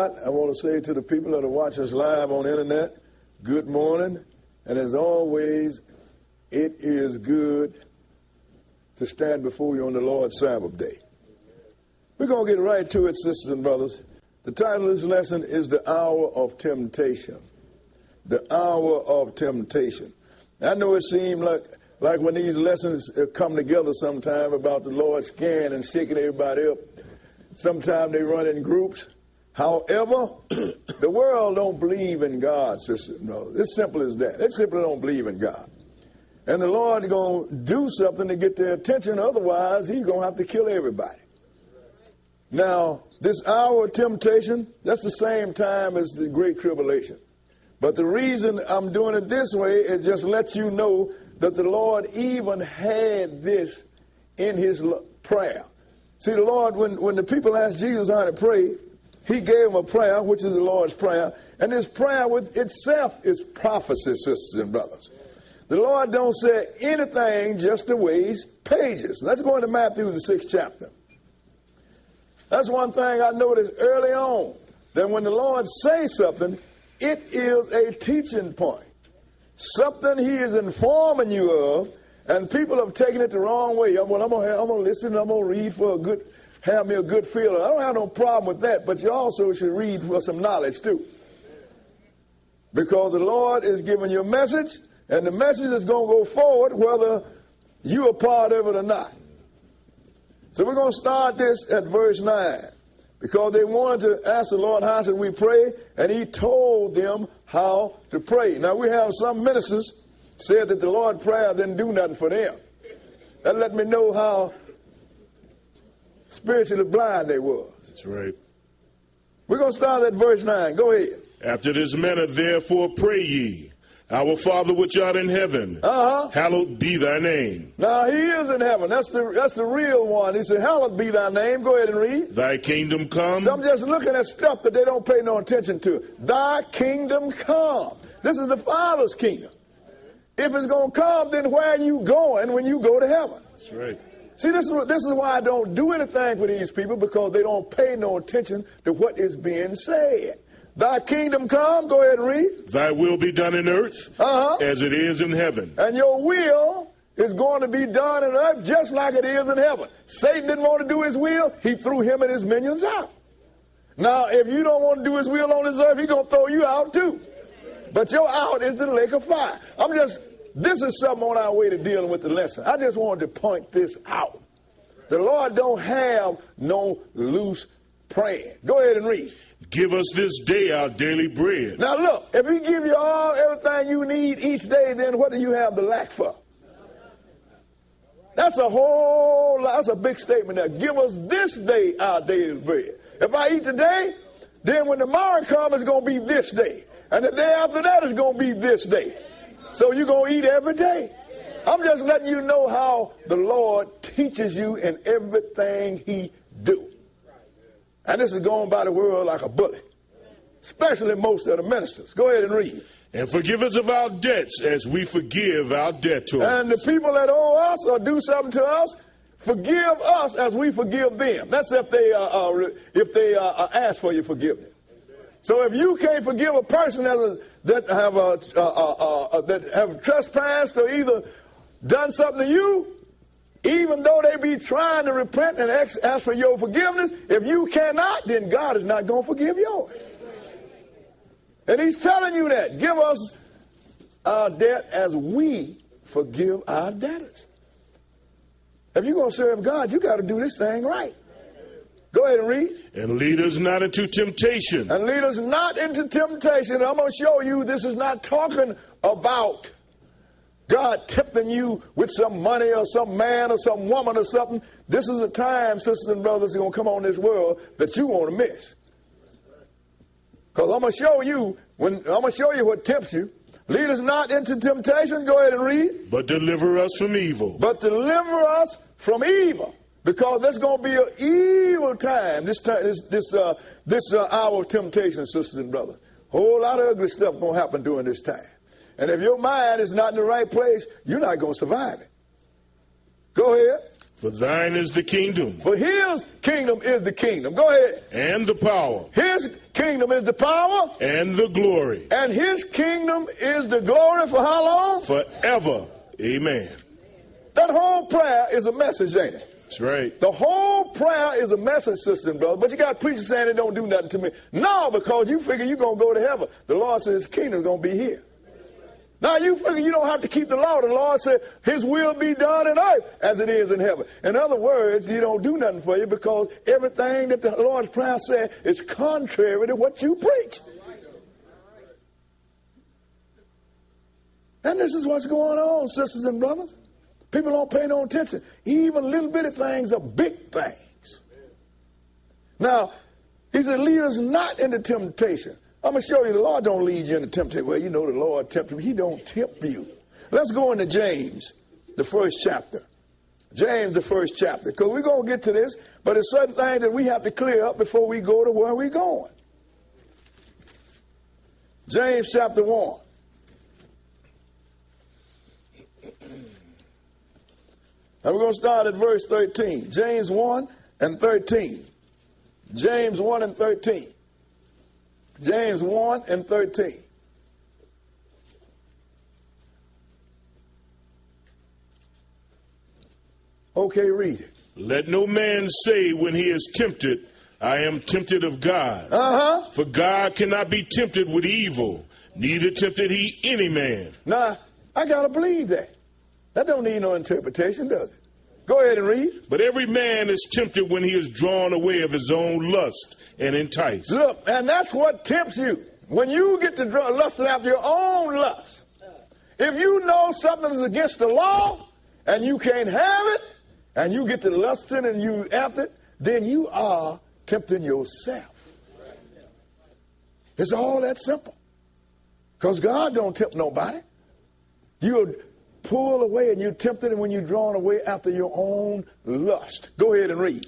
not, I want to say to the people that are watching us live on the internet, good morning. And as always, it is good to stand before you on the Lord's Sabbath day. We're going to get right to it, sisters and brothers. The title of this lesson is The Hour of Temptation. The Hour of Temptation. I know it seems like when these lessons come together sometime about the Lord scaring and shaking everybody up, sometimes they run in groups. However, the world don't believe in God, sisters and brothers. It's simple as that. They simply don't believe in God. And the Lord is going to do something to get their attention. Otherwise, he's going to have to kill everybody. Now, this hour of temptation, that's the same time as the Great Tribulation. But the reason I'm doing it this way is just let you know that the Lord even had this in his prayer. See, the Lord, when the people asked Jesus how to pray, he gave them a prayer, which is the Lord's Prayer. And this prayer with itself is prophecy, sisters and brothers. The Lord don't say anything just the way he's pages. Let's go into Matthew, the 6th chapter. That's one thing I noticed early on, that when the Lord says something, it is a teaching point. Something he is informing you of, and people have taken it the wrong way. I'm going to listen, I'm going to read for have me a good feeling. I don't have no problem with that, but you also should read for some knowledge too. Because the Lord is giving you a message, and the message is going to go forward whether you are part of it or not. So we're going to start this at verse 9. Because they wanted to ask the Lord, how should we pray? And he told them how to pray. Now we have some ministers said that the Lord's Prayer didn't do nothing for them. That let me know how spiritually blind they were. That's right. We're going to start at verse 9. Go ahead. After this manner, therefore, pray ye. Our Father which art in heaven, hallowed be thy name. Now he is in heaven. That's the real one. He said, hallowed be thy name. Go ahead and read. Thy kingdom come. So I'm just looking at stuff that they don't pay no attention to. Thy kingdom come. This is the Father's kingdom. If it's going to come, then where are you going when you go to heaven? That's right. See, this is why I don't do anything for these people, because they don't pay no attention to what is being said. Thy kingdom come, go ahead and read. Thy will be done in earth as it is in heaven. And your will is going to be done in earth just like it is in heaven. Satan didn't want to do his will. He threw him and his minions out. Now, if you don't want to do his will on this earth, he's going to throw you out too. But your out is the lake of fire. This is something on our way to dealing with the lesson. I just wanted to point this out. The Lord don't have no loose praying. Go ahead and read. Give us this day our daily bread. Now look, if he give you everything you need each day, then what do you have to lack for? That's a big statement there. Give us this day our daily bread. If I eat today, then when tomorrow comes, it's going to be this day. And the day after that is going to be this day. So you're going to eat every day. I'm just letting you know how the Lord teaches you in everything he do. And this is going by the world like a bullet, especially most of the ministers. Go ahead and read. And forgive us of our debts as we forgive our debtors. And the people that owe us or do something to us, forgive us as we forgive them. That's if they ask for your forgiveness. So if you can't forgive a person that have trespassed or either done something to you, even though they be trying to repent and ask for your forgiveness, if you cannot, then God is not going to forgive yours. And he's telling you that. Give us our debt as we forgive our debtors. If you're going to serve God, you got to do this thing right. Go ahead and read. And lead us not into temptation. And lead us not into temptation. And I'm going to show you this is not talking about God tempting you with some money or some man or some woman or something. This is a time, sisters and brothers, are going to come on this world that you want to miss. Because I'm going to show you what tempts you. Lead us not into temptation. Go ahead and read. But deliver us from evil. But deliver us from evil. Because there's going to be an evil time. This hour of temptation, sisters and brothers. Whole lot of ugly stuff going to happen during this time. And if your mind is not in the right place, you're not going to survive it. Go ahead. For thine is the kingdom. For his kingdom is the kingdom. Go ahead. And the power. His kingdom is the power. And the glory. And his kingdom is the glory for how long? Forever. Amen. That whole prayer is a message, ain't it? That's right. The whole prayer is a message system, brother. But you got preachers saying it don't do nothing to me. No, because you figure you're going to go to heaven. The Lord says his kingdom is going to be here. Now you figure you don't have to keep the law. The Lord said his will be done in earth as it is in heaven. In other words, you don't do nothing for you because everything that the Lord's prayer said is contrary to what you preach. And this is what's going on, sisters and brothers. People don't pay no attention. Even little bitty things are big things. Now, he said, lead us not into temptation. I'm going to show you the Lord don't lead you into temptation. Well, you know the Lord tempts you. He don't tempt you. Let's go into James, the first chapter. James, the first chapter. Because we're going to get to this, but there's certain things that we have to clear up before we go to where we're going. James chapter 1. And we're going to start at verse 13. James 1 and 13. James 1 and 13. James 1 and 13. Okay, read it. Let no man say when he is tempted, I am tempted of God. For God cannot be tempted with evil, neither tempted he any man. Now, I got to believe that. That don't need no interpretation, does it? Go ahead and read. But every man is tempted when he is drawn away of his own lust and enticed. Look, and that's what tempts you. When you get to lusting after your own lust. If you know something is against the law and you can't have it, and you get to lusting and you after it, then you are tempting yourself. It's all that simple. Because God don't tempt nobody. You're pulled away and you're tempted, and when you're drawn away after your own lust. Go ahead and read.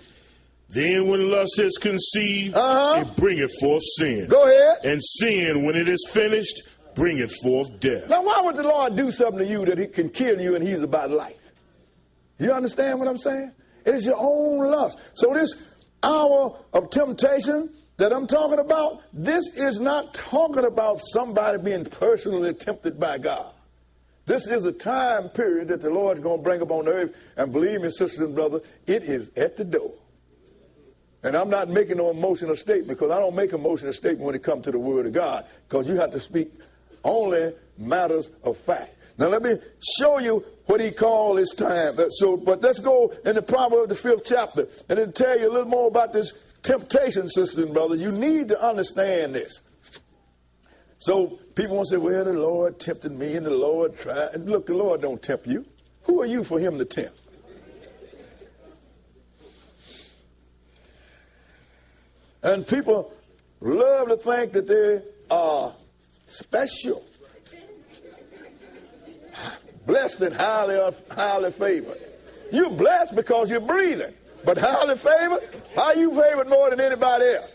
Then when lust is conceived, it bringeth forth sin. Go ahead. And sin, when it is finished, bringeth forth death. Now, why would the Lord do something to you that he can kill you and he's about life? You understand what I'm saying? It is your own lust. So this hour of temptation that I'm talking about, this is not talking about somebody being personally tempted by God. This is a time period that the Lord is going to bring upon the earth. And believe me, sisters and brothers, it is at the door. And I'm not making no emotional statement, because I don't make emotional statement when it comes to the Word of God, because you have to speak only matters of fact. Now let me show you what he called this time. But let's go into Proverbs, the 5th chapter, and it'll tell you a little more about this temptation, sisters and brothers. You need to understand this. So people want to say, well, the Lord tempted me and the Lord tried. And look, the Lord don't tempt you. Who are you for him to tempt? And people love to think that they are special, blessed and highly favored. You're blessed because you're breathing, but highly favored? How are you favored more than anybody else?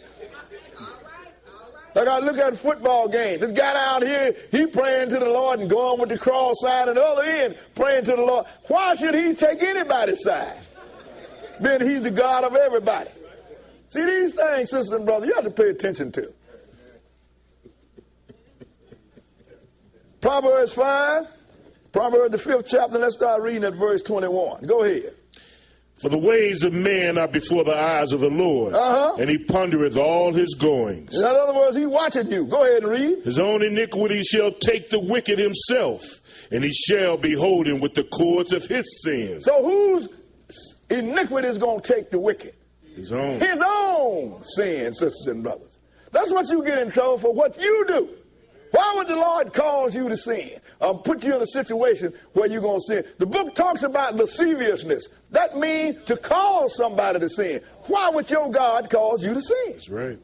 Like I look at a football game. This guy down here, he praying to the Lord and going with the cross sign, and the other end praying to the Lord. Why should he take anybody's side? Then he's the God of everybody. See, these things, sisters and brothers, you have to pay attention to. Proverbs 5, Proverbs the 5th chapter, let's start reading at verse 21. Go ahead. For the ways of man are before the eyes of the Lord, and he pondereth all his goings. In other words, he's watching you. Go ahead and read. His own iniquity shall take the wicked himself, and he shall be holden with the cords of his sins. So whose iniquity is going to take the wicked? His own. His own sin, sisters and brothers. That's what you get in trouble for, what you do. Why would the Lord cause you to sin or put you in a situation where you're going to sin? The book talks about lasciviousness. That means to cause somebody to sin. Why would your God cause you to sin? That's right.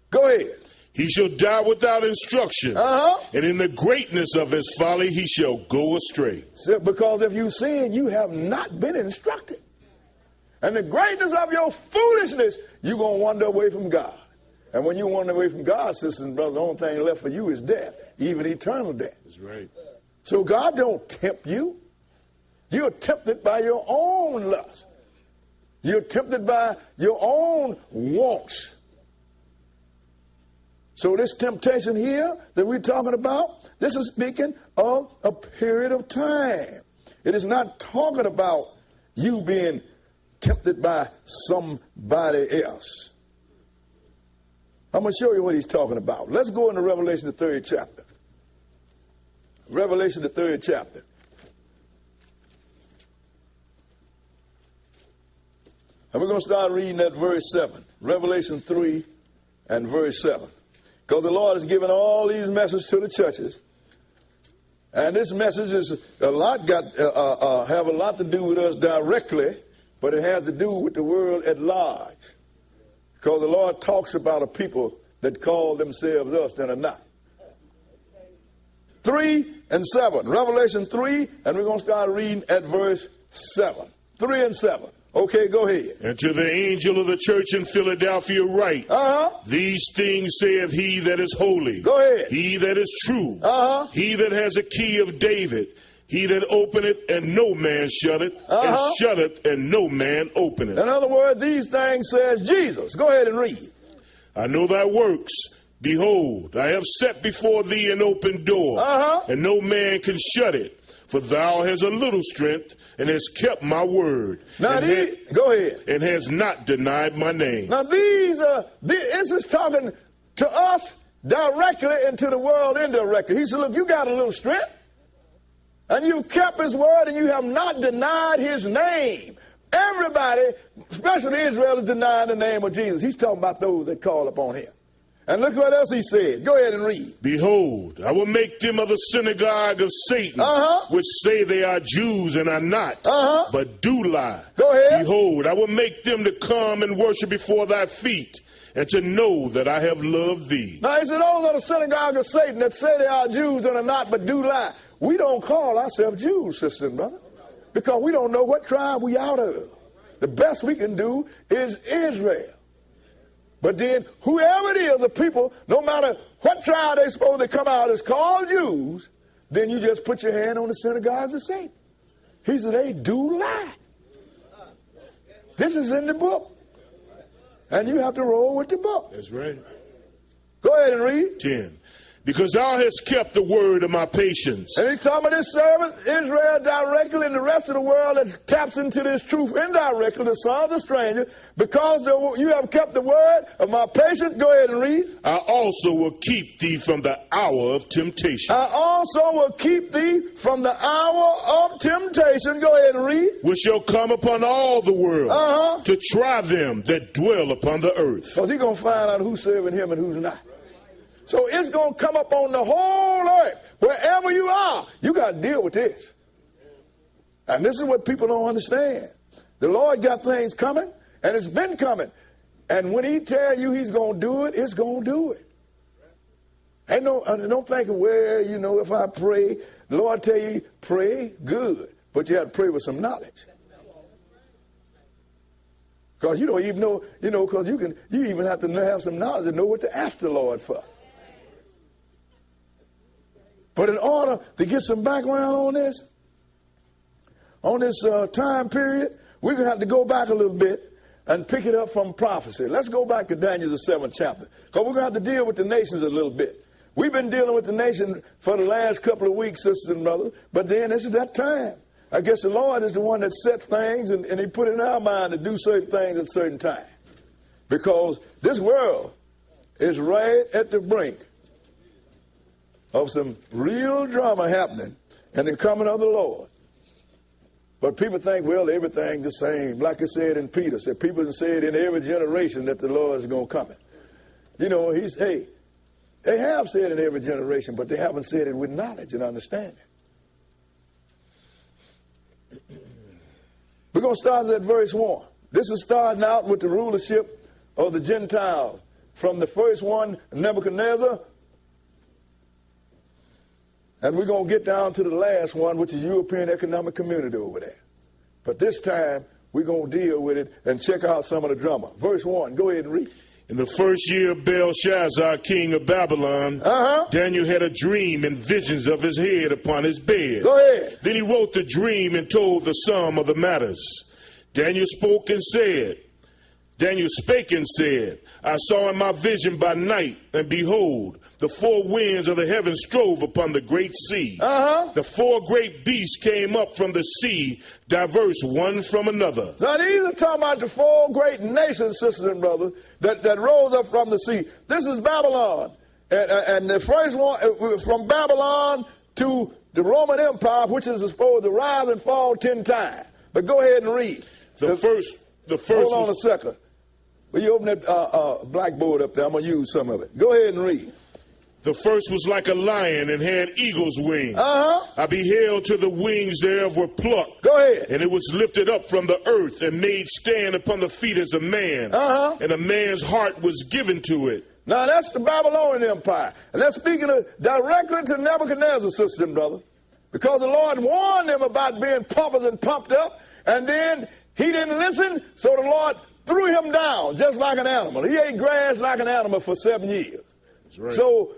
Go ahead. He shall die without instruction, and in the greatness of his folly he shall go astray. So, because if you sin, you have not been instructed. And the greatness of your foolishness, you're going to wander away from God. And when you wander away from God, sisters and brothers, the only thing left for you is death, even eternal death. That's right. So God don't tempt you. You're tempted by your own lust. You're tempted by your own wants. So this temptation here that we're talking about, this is speaking of a period of time. It is not talking about you being tempted by somebody else. I'm going to show you what he's talking about. Let's go into Revelation, the 3rd chapter. Revelation, the 3rd chapter. And we're going to start reading at verse 7. Revelation 3 and verse 7. Because the Lord has given all these messages to the churches. And this message is have a lot to do with us directly, but it has to do with the world at large. Because the Lord talks about a people that call themselves us and are not. 3 and 7. Revelation 3, and we're going to start reading at verse 7. 3 and 7. Okay, go ahead. And to the angel of the church in Philadelphia write, these things saith he that is holy. Go ahead. He that is true. He that has a key of David. He that openeth and no man shutteth, and shutteth and no man openeth. In other words, these things says Jesus. Go ahead and read. I know thy works. Behold, I have set before thee an open door, and no man can shut it. For thou hast a little strength, and hast kept my word. Now, go ahead. And has not denied my name. Now, this is talking to us directly and to the world indirectly. He said, look, you got a little strength, and you kept his word, and you have not denied his name. Everybody, especially Israel, is denying the name of Jesus. He's talking about those that call upon him. And look what else he said. Go ahead and read. Behold, I will make them of the synagogue of Satan, which say they are Jews and are not, but do lie. Go ahead. Behold, I will make them to come and worship before thy feet, and to know that I have loved thee. Now, he said, those are the synagogue of Satan that say they are Jews and are not, but do lie. We don't call ourselves Jews, sister and brother, because we don't know what tribe we out of. The best we can do is Israel. But then, whoever it is, the people, no matter what tribe they're supposed to come out as called Jews, then you just put your hand on the synagogues of Satan. He said, they do lie. This is in the book. And you have to roll with the book. That's right. Go ahead and read. 10. Because thou hast kept the word of my patience. And he's talking about this servant, Israel, directly, and the rest of the world that taps into this truth indirectly, the sons of strangers. Because you have kept the word of my patience. Go ahead and read. I also will keep thee from the hour of temptation. I also will keep thee from the hour of temptation. Go ahead and read. Which shall come upon all the world to try them that dwell upon the earth. Because he's going to find out who's serving him and who's not. So it's going to come up on the whole earth. Wherever you are, you got to deal with this. And this is what people don't understand. The Lord got things coming, and it's been coming. And when he tell you he's going to do it, it's going to do it. And don't think, well, if I pray, the Lord tell you, pray, good. But you have to pray with some knowledge. Because you don't even know, because you even have to have some knowledge to know what to ask the Lord for. But in order to get some background on this time period, we're going to have to go back a little bit and pick it up from prophecy. Let's go back to Daniel, the 7th chapter, because we're going to have to deal with the nations a little bit. We've been dealing with the nation for the last couple of weeks, sisters and brothers, but then this is that time. I guess the Lord is the one that set things, and he put it in our mind to do certain things at certain time. Because this world is right at the brink of some real drama happening and the coming of the Lord. But people think, well, everything's the same. Like I said in Peter, people said in every generation that the Lord is going to come. They have said in every generation, but they haven't said it with knowledge and understanding. We're going to start at verse 1. This is starting out with the rulership of the Gentiles. From the first one, Nebuchadnezzar, and we're going to get down to the last one, which is European Economic Community over there. But this time, we're going to deal with it and check out some of the drama. Verse 1, go ahead and read. In the first year of Belshazzar, king of Babylon, Daniel had a dream and visions of his head upon his bed. Go ahead. Then he wrote the dream and told the sum of the matters. Daniel spake and said, I saw in my vision by night, and behold, the four winds of the heavens strove upon the great sea. The four great beasts came up from the sea, diverse one from another. Now these are talking about the four great nations, sisters and brothers, that rose up from the sea. This is Babylon. And the first one, from Babylon to the Roman Empire, which is supposed to rise and fall 10 times. But go ahead and read. The first. Hold on a second. Will you open that blackboard up there? I'm going to use some of it. Go ahead and read. The first was like a lion and had eagle's wings. I beheld till the wings thereof were plucked. Go ahead. And it was lifted up from the earth and made stand upon the feet as a man. And a man's heart was given to it. Now that's the Babylonian Empire. And that's speaking directly to Nebuchadnezzar, sister and brother. Because the Lord warned them about being pumpers and pumped up. And then he didn't listen, so the Lord threw him down just like an animal. He ate grass like an animal for 7 years. That's right. So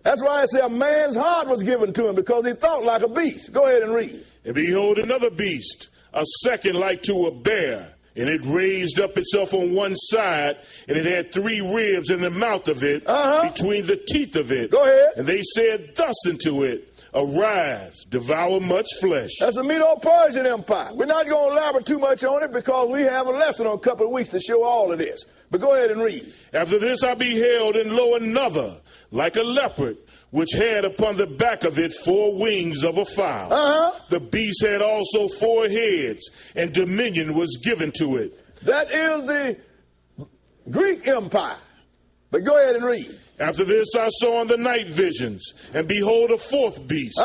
that's why I say a man's heart was given to him, because he thought like a beast. Go ahead and read. And behold, another beast, a second like to a bear. And it raised up itself on one side, and it had 3 ribs in the mouth of it, between the teeth of it. Go ahead. And they said thus unto it, Arise, devour much flesh. That's the Medo-Persian Empire. We're not going to elaborate too much on it, because we have a lesson on a couple of weeks to show all of this. But go ahead and read. After this I beheld, and lo, another, like a leopard, which had upon the back of it 4 wings of a fowl. The beast had also 4 heads, and dominion was given to it. That is the Greek Empire. But go ahead and read. After this I saw in the night visions, and behold, a 4th beast,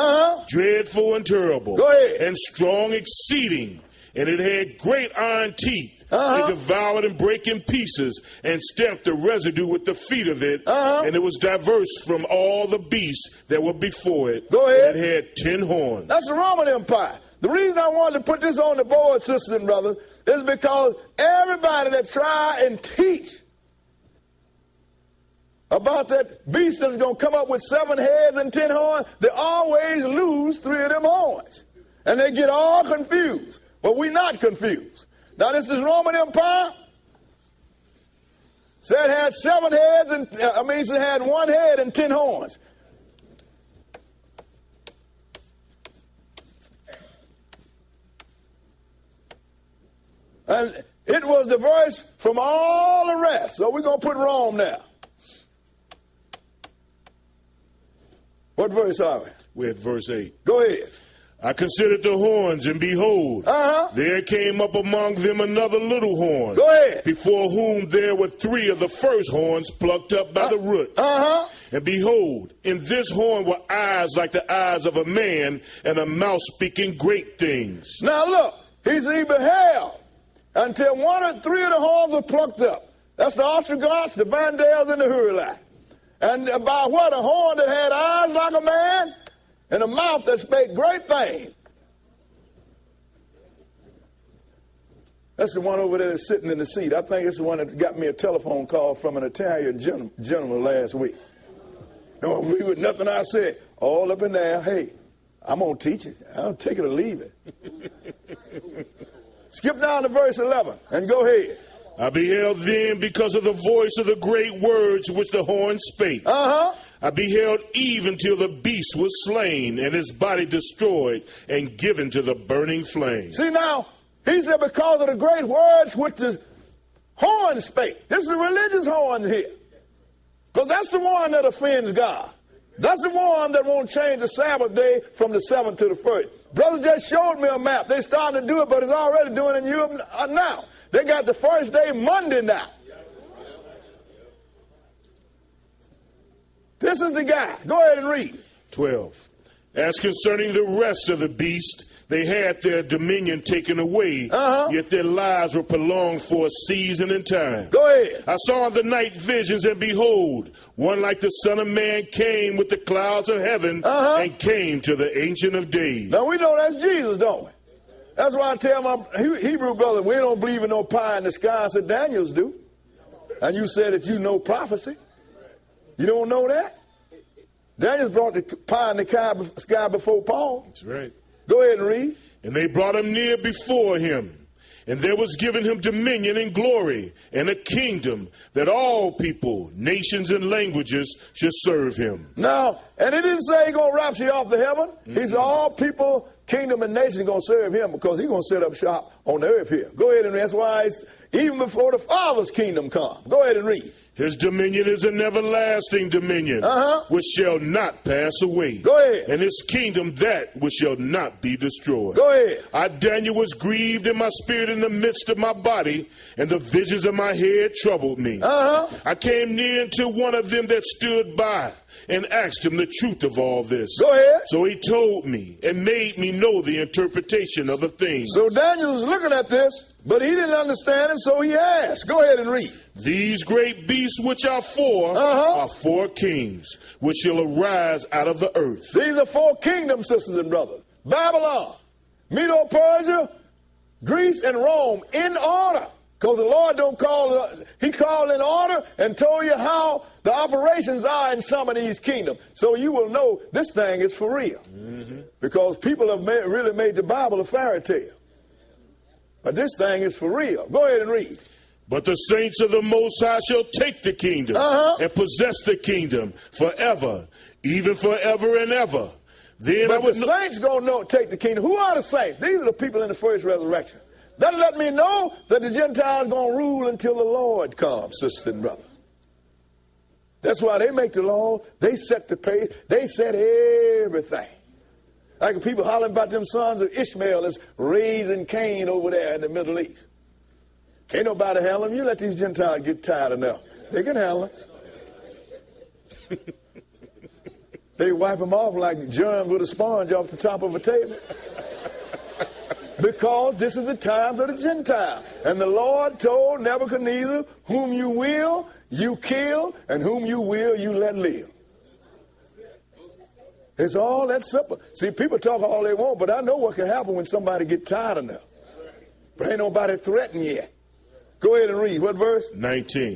dreadful and terrible, and strong exceeding, and it had great iron teeth. It devoured and brake in pieces, and stamped the residue with the feet of it, and it was diverse from all the beasts that were before it. Go ahead. And it had 10 horns. That's the Roman Empire. The reason I wanted to put this on the board, sisters and brothers, is because everybody that try and teach about that beast that's going to come up with 7 heads and 10 horns, they always lose 3 of them horns. And they get all confused. But we're not confused. Now, this is Roman Empire. Said it had 7 heads, and it had 1 head and 10 horns. And it was diverse from all the rest. So we're going to put Rome now. What verse are we? We're at verse 8. Go ahead. I considered the horns, and behold, there came up among them another little horn. Go ahead. Before whom there were 3 of the first horns plucked up by the root. And behold, in this horn were eyes like the eyes of a man, and a mouth speaking great things. Now look, he beheld until 1 or 3 of the horns were plucked up. That's the Ostrogoths, the Vandals, and the Huruli. And by what? A horn that had eyes like a man, and a mouth that spake great things. That's the one over there that's sitting in the seat. I think it's the one that got me a telephone call from an Italian gentleman last week. Don't agree with nothing I said. All up in there, hey, I'm going to teach it. I'll take it or leave it. Skip down to verse 11 and go ahead. I beheld then because of the voice of the great words which the horn spake. I beheld even till the beast was slain, and his body destroyed, and given to the burning flame. See now, he said because of the great words which the horn spake. This is a religious horn here. Because that's the one that offends God. That's the one that won't change the Sabbath day from the 7th to the 1st. Brother just showed me a map. They started to do it, but it's already doing it in Europe now. They got the first day Monday now. This is the guy. Go ahead and read. 12. As concerning the rest of the beast, they had their dominion taken away, yet their lives were prolonged for a season and time. Go ahead. I saw in the night visions, and behold, one like the Son of Man came with the clouds of heaven, and came to the Ancient of Days. Now we know that's Jesus, don't we? That's why I tell my Hebrew brother, we don't believe in no pie in the sky. I said, Daniels do. And you said that you know prophecy. You don't know that? Daniel brought the pie in the sky before Paul. That's right. Go ahead and read. And they brought him near before him. And there was given him dominion and glory and a kingdom that all people, nations, and languages should serve him. Now, and it didn't say he's going to rapture you off to heaven. He said all people, kingdom, and nations going to serve him because he's going to set up shop on the earth here. Go ahead and read. That's why it's even before the Father's kingdom come. Go ahead and read. His dominion is an everlasting dominion, which shall not pass away. Go ahead. And his kingdom that which shall not be destroyed. Go ahead. I, Daniel, was grieved in my spirit in the midst of my body, and the visions of my head troubled me. I came near to one of them that stood by, and asked him the truth of all this. Go ahead. So he told me, and made me know the interpretation of the things. So Daniel was looking at this, but he didn't understand it, so he asked. Go ahead and read. These great beasts which are four are four kings, which shall arise out of the earth. These are four kingdoms, sisters and brothers. Babylon, Medo-Persia, Greece, and Rome, in order. Because the Lord don't call it, he called in order and told you how the operations are in some of these kingdoms. So you will know this thing is for real. Because people have really made the Bible a fairy tale. But this thing is for real. Go ahead and read. But the saints of the Most High shall take the kingdom and possess the kingdom forever, even forever and ever. Then but the saints going to take the kingdom. Who are the saints? These are the people in the first resurrection. That let me know that the Gentiles going to rule until the Lord comes, sisters and brothers. That's why they make the law. They set the pace. They set everything. Like the people hollering about them sons of Ishmael is raising Cain over there in the Middle East. Ain't nobody handle them. You let these Gentiles get tired enough. They can handle them. They wipe them off like germs with a sponge off the top of a table. Because this is the times of the Gentile. And the Lord told Nebuchadnezzar, whom you will, you kill, and whom you will, you let live. It's all that simple. See, people talk all they want, but I know what can happen when somebody get tired enough. But ain't nobody threatened yet. Go ahead and read. What verse? 19.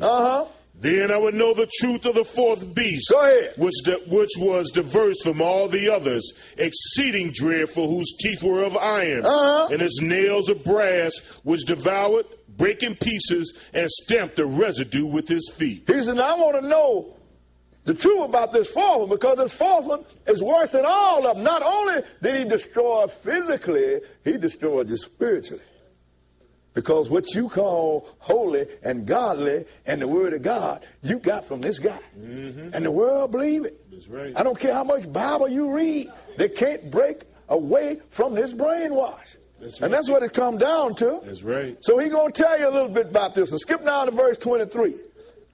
Then I would know the truth of the fourth beast. Go ahead. Which was diverse from all the others, exceeding dreadful, whose teeth were of iron, and his nails of brass, which devoured, brake in pieces, and stamped the residue with his feet. He said, I want to know the truth about this fourth one, because this fourth one is worse than all of them. Not only did he destroy physically, he destroyed you spiritually. Because what you call holy and godly and the word of God, you got from this guy. And the world believe it. That's right. I don't care how much Bible you read. They can't break away from this brainwash. That's right. And that's what it come down to. That's right. So he's going to tell you a little bit about this. So skip down to verse 23.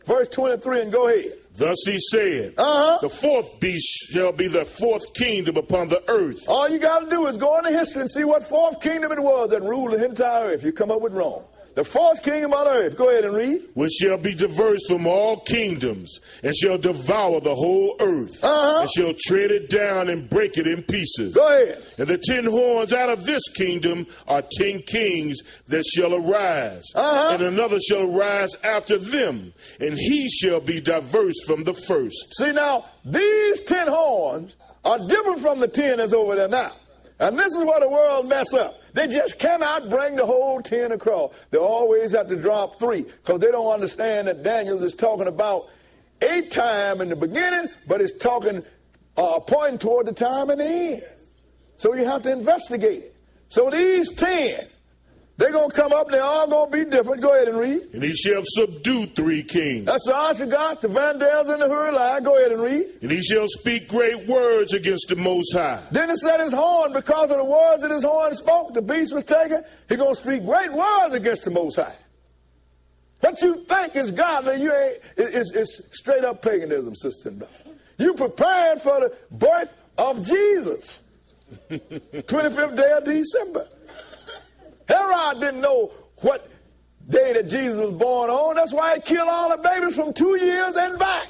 Verse 23 and go ahead. Thus he said, the fourth beast shall be the fourth kingdom upon the earth. All you got to do is go into history and see what fourth kingdom it was that ruled the entire earth. You come up with wrong. The fourth kingdom on earth. Go ahead and read. Which shall be diverse from all kingdoms, and shall devour the whole earth, and shall tread it down and break it in pieces. Go ahead. And the 10 horns out of this kingdom are 10 kings that shall arise, and another shall arise after them, and he shall be diverse from the first. See now, these 10 horns are different from the 10 that's over there now. And this is where the world mess up. They just cannot bring the whole 10 across. They always have to drop 3 because they don't understand that Daniel is talking about a time in the beginning, but it's talking, pointing toward the time in the end. So you have to investigate it. So these 10, they're going to come up, they're all going to be different. Go ahead and read. And he shall subdue 3 kings. That's the Archegos, the Vandals, and the Hurlai. Go ahead and read. And he shall speak great words against the Most High. Then it said his horn, because of the words that his horn spoke, the beast was taken. He's going to speak great words against the Most High. What you think is godly, you ain't. It's straight up paganism, sister and brother. You prepared for the birth of Jesus. 25th day of December. Herod didn't know what day that Jesus was born on. That's why he killed all the babies from 2 years and back.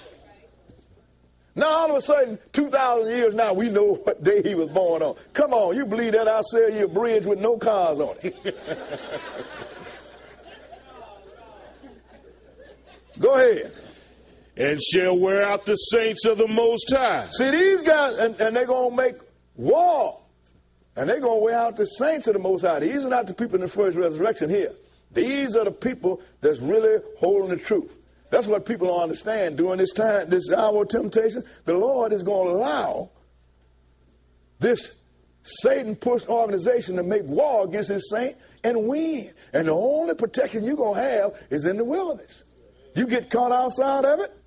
Now all of a sudden, 2,000 years now, we know what day he was born on. Come on, you believe that? I'll sell you a bridge with no cars on it. Go ahead. And shall wear out the saints of the Most High. See, these guys, and they're going to make war. And they're going to wear out the saints of the Most High. These are not the people in the first resurrection here. These are the people that's really holding the truth. That's what people don't understand. During this time, this hour of temptation, the Lord is going to allow this Satan-pushed organization to make war against his saint and win. And the only protection you're going to have is in the wilderness. You get caught outside of it,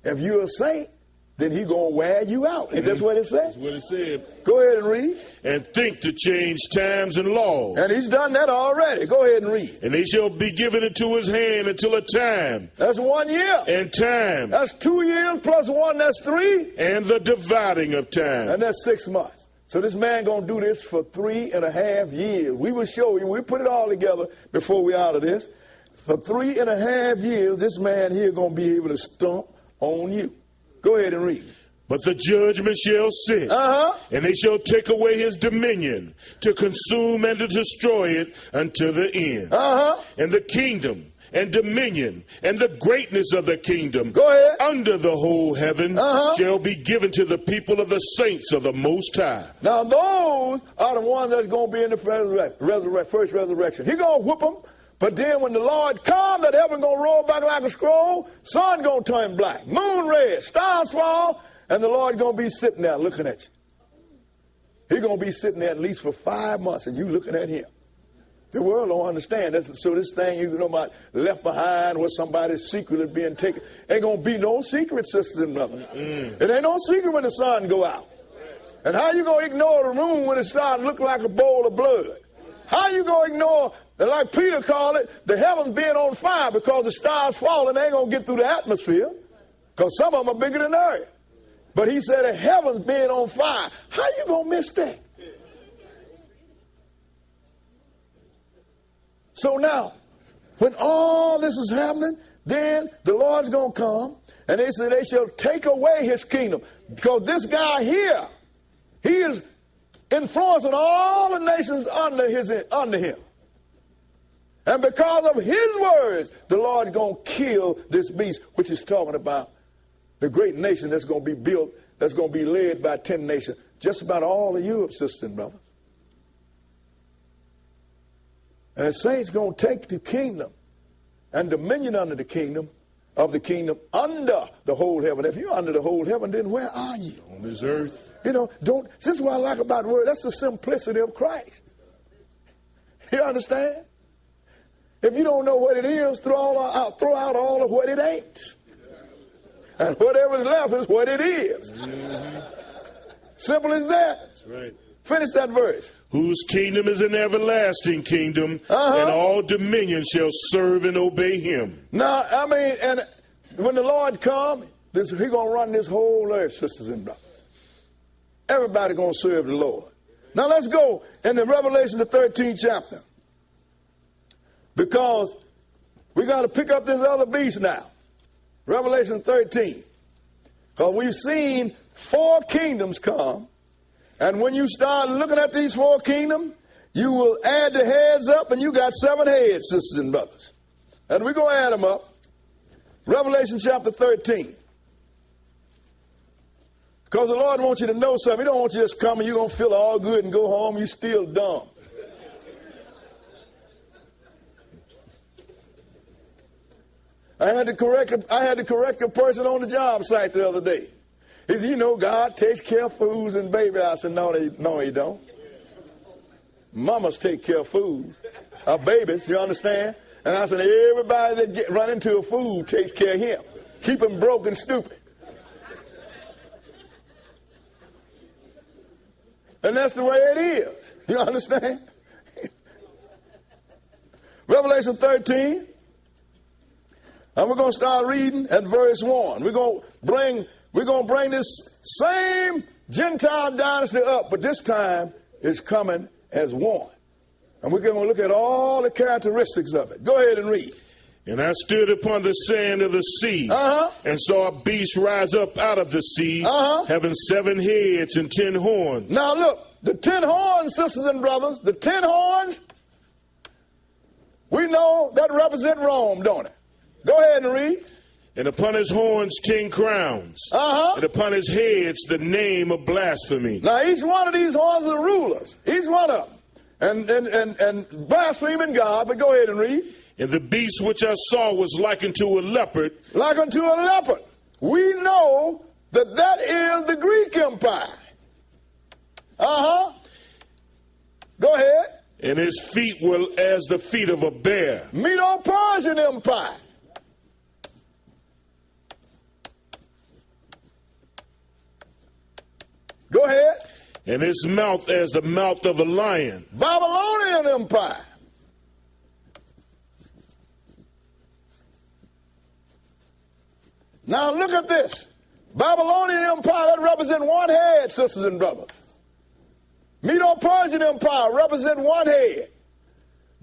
if you're a saint, then he's going to wear you out. And that's what it said. That's what it said. Go ahead and read. And think to change times and laws. And he's done that already. Go ahead and read. And they shall be given into his hand until a time. That's 1 year. And time. That's 2 years plus 1, that's 3. And the dividing of time. And that's 6 months. So this man going to do this for 3.5 years. We will show you. We put it all together before we out of this. For 3.5 years, this man here going to be able to stomp on you. Go ahead and read. But the judgment shall sit, and they shall take away his dominion, to consume and to destroy it unto the end. And the kingdom and dominion and the greatness of the kingdom under the whole heaven shall be given to the people of the saints of the Most High. Now those are the ones that's going to be in the first resurrection. He's going to whoop them. But then when the Lord comes, that heaven going to roll back like a scroll, sun going to turn black, moon red, stars fall, and the Lord going to be sitting there looking at you. He's going to be sitting there at least for 5 months, and you looking at him. The world don't understand. So this thing you know about left behind, where somebody's secret is being taken, ain't going to be no secret, sisters and brothers. It ain't no secret when the sun go out. And how you going to ignore the room when it starts to look like a bowl of blood? How you going to ignore, like Peter called it, the heavens being on fire because the stars falling, they ain't going to get through the atmosphere because some of them are bigger than earth. But he said the heavens being on fire. How you going to miss that? So now, when all this is happening, then the Lord's going to come, and they say they shall take away his kingdom. Because this guy here, he is influencing all the nations under him. And because of his words, the Lord is going to kill this beast, which is talking about the great nation that's going to be built, that's going to be led by 10 nations. Just about all of Europe, sisters and brothers. And the saints going to take the kingdom and dominion under the kingdom of the kingdom under the whole heaven. If you're under the whole heaven, then where are you? On this earth. You know, this is what I like about the word. That's the simplicity of Christ. You understand? If you don't know what it is, throw out all of what it ain't. And whatever's left is what it is. Simple as that. That's right. Finish that verse. Whose kingdom is an everlasting kingdom, and all dominion shall serve and obey him. Now, I mean, and when the Lord comes, he's going to run this whole earth, sisters and brothers. Everybody going to serve the Lord. Now, let's go into Revelation, the 13th chapter. Because we got to pick up this other beast now. Revelation 13. Because we've seen 4 kingdoms come. And when you start looking at these 4 kingdoms, you will add the heads up, and you got 7 heads, sisters and brothers. And we're going to add them up. Revelation chapter 13. Because the Lord wants you to know something. He don't want you to just come and you're going to feel all good and go home. You're still dumb. I had to correct a person on the job site the other day. He said, you know, God takes care of foods and babies. I said, no, he don't. Mamas take care of foods, babies, you understand? And I said, everybody that run into a food takes care of him. Keep him broke and stupid. And that's the way it is. You understand? Revelation 13. And we're going to start reading at verse 1. We're going to bring this same Gentile dynasty up, but this time it's coming as one. And we're going to look at all the characteristics of it. Go ahead and read. And I stood upon the sand of the sea, and saw a beast rise up out of the sea, having 7 heads and 10 horns. Now look, the 10 horns, sisters and brothers, the 10 horns, we know that represent Rome, don't it? Go ahead and read. And upon his horns 10 crowns. And upon his heads the name of blasphemy. Now each one of these horns are rulers. Each one of them. And blaspheming God. But go ahead and read. And the beast which I saw was like unto a leopard. Like unto a leopard. We know that is the Greek Empire. Go ahead. And his feet were as the feet of a bear. Medo-Persian Empire. Go ahead. And his mouth as the mouth of a lion. Babylonian Empire. Now look at this. Babylonian Empire, that represents one head, sisters and brothers. Medo-Persian Empire represents one head.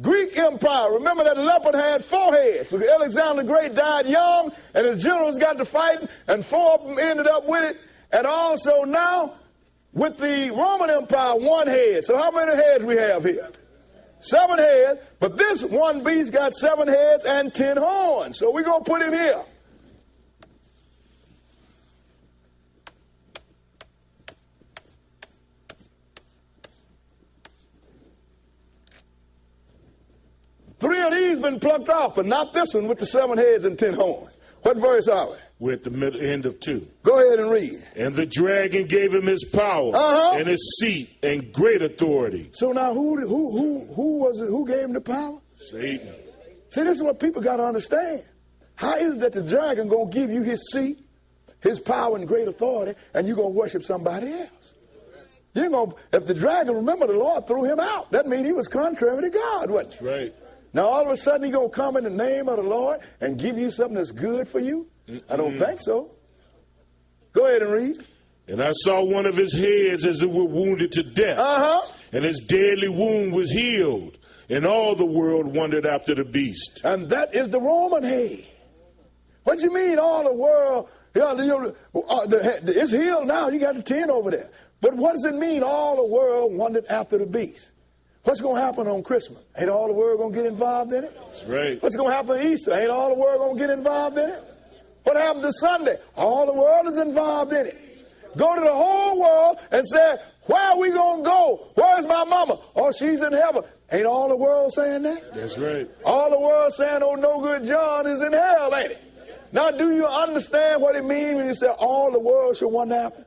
Greek Empire, remember that leopard had 4 heads. So Alexander the Great died young, and his generals got to fighting, and 4 of them ended up with it. And also now, with the Roman Empire, 1 head. So how many heads we have here? 7 heads, but this one beast got 7 heads and 10 horns. So we're going to put him here. Three of these been plucked off, but not this one with the 7 heads and 10 horns. What verse are we? We're at the middle end of 2. Go ahead and read. And the dragon gave him his power and his seat and great authority. So now who gave him the power? Satan. See, this is what people got to understand. How is it that the dragon going to give you his seat, his power and great authority, and you're going to worship somebody else? You're going, if the dragon, remember, the Lord threw him out. That means he was contrary to God, wasn't he? That's right. Now, all of a sudden, he's going to come in the name of the Lord and give you something that's good for you? I don't think so. Go ahead and read. And I saw one of his heads as it were wounded to death. And his deadly wound was healed. And all the world wondered after the beast. And that is the Roman head. What you mean all the world? It's healed now. You got the 10 over there. But what does it mean all the world wondered after the beast? What's going to happen on Christmas? Ain't all the world going to get involved in it? That's right. What's going to happen on Easter? Ain't all the world going to get involved in it? What happened to Sunday? All the world is involved in it. Go to the whole world and say, where are we going to go? Where's my mama? Oh, she's in heaven. Ain't all the world saying that? That's right. All the world saying, oh, no good John is in hell, ain't it? Now, do you understand what it means when you say all the world should wonder after?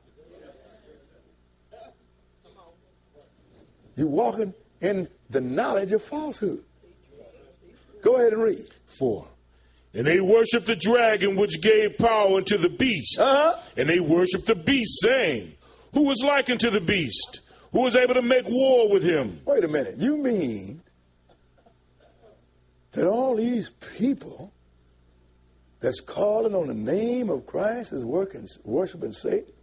You're walking in the knowledge of falsehood. Go ahead and read. 4. And they worshiped the dragon which gave power unto the beast. And they worshiped the beast, saying, who was like unto the beast? Who was able to make war with him? Wait a minute. You mean that all these people that's calling on the name of Christ is worshiping Satan?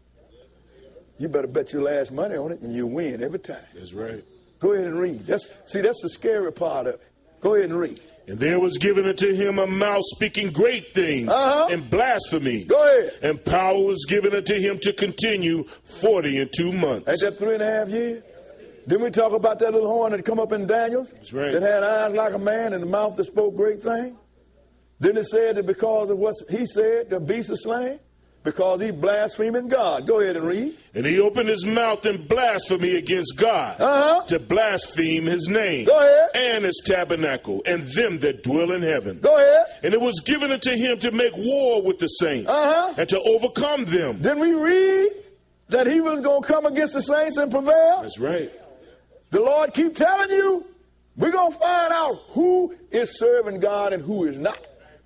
You better bet your last money on it and you win every time. That's right. Go ahead and read. That's the scary part of it. Go ahead and read. And there was given unto him a mouth speaking great things and blasphemy. Go ahead. And power was given unto him to continue 42 months. Ain't that 3.5 years? Didn't we talk about that little horn that come up in Daniel's? That's right. That had eyes like a man and a mouth that spoke great things? Didn't it say that because of what he said, the beast is slain? Because he blaspheming God. Go ahead and read. And he opened his mouth in blasphemy against God to blaspheme his name. Go ahead. And his tabernacle and them that dwell in heaven. Go ahead. And it was given unto him to make war with the saints and to overcome them. Didn't we read that he was going to come against the saints and prevail? That's right. The Lord keep telling you, we're going to find out who is serving God and who is not.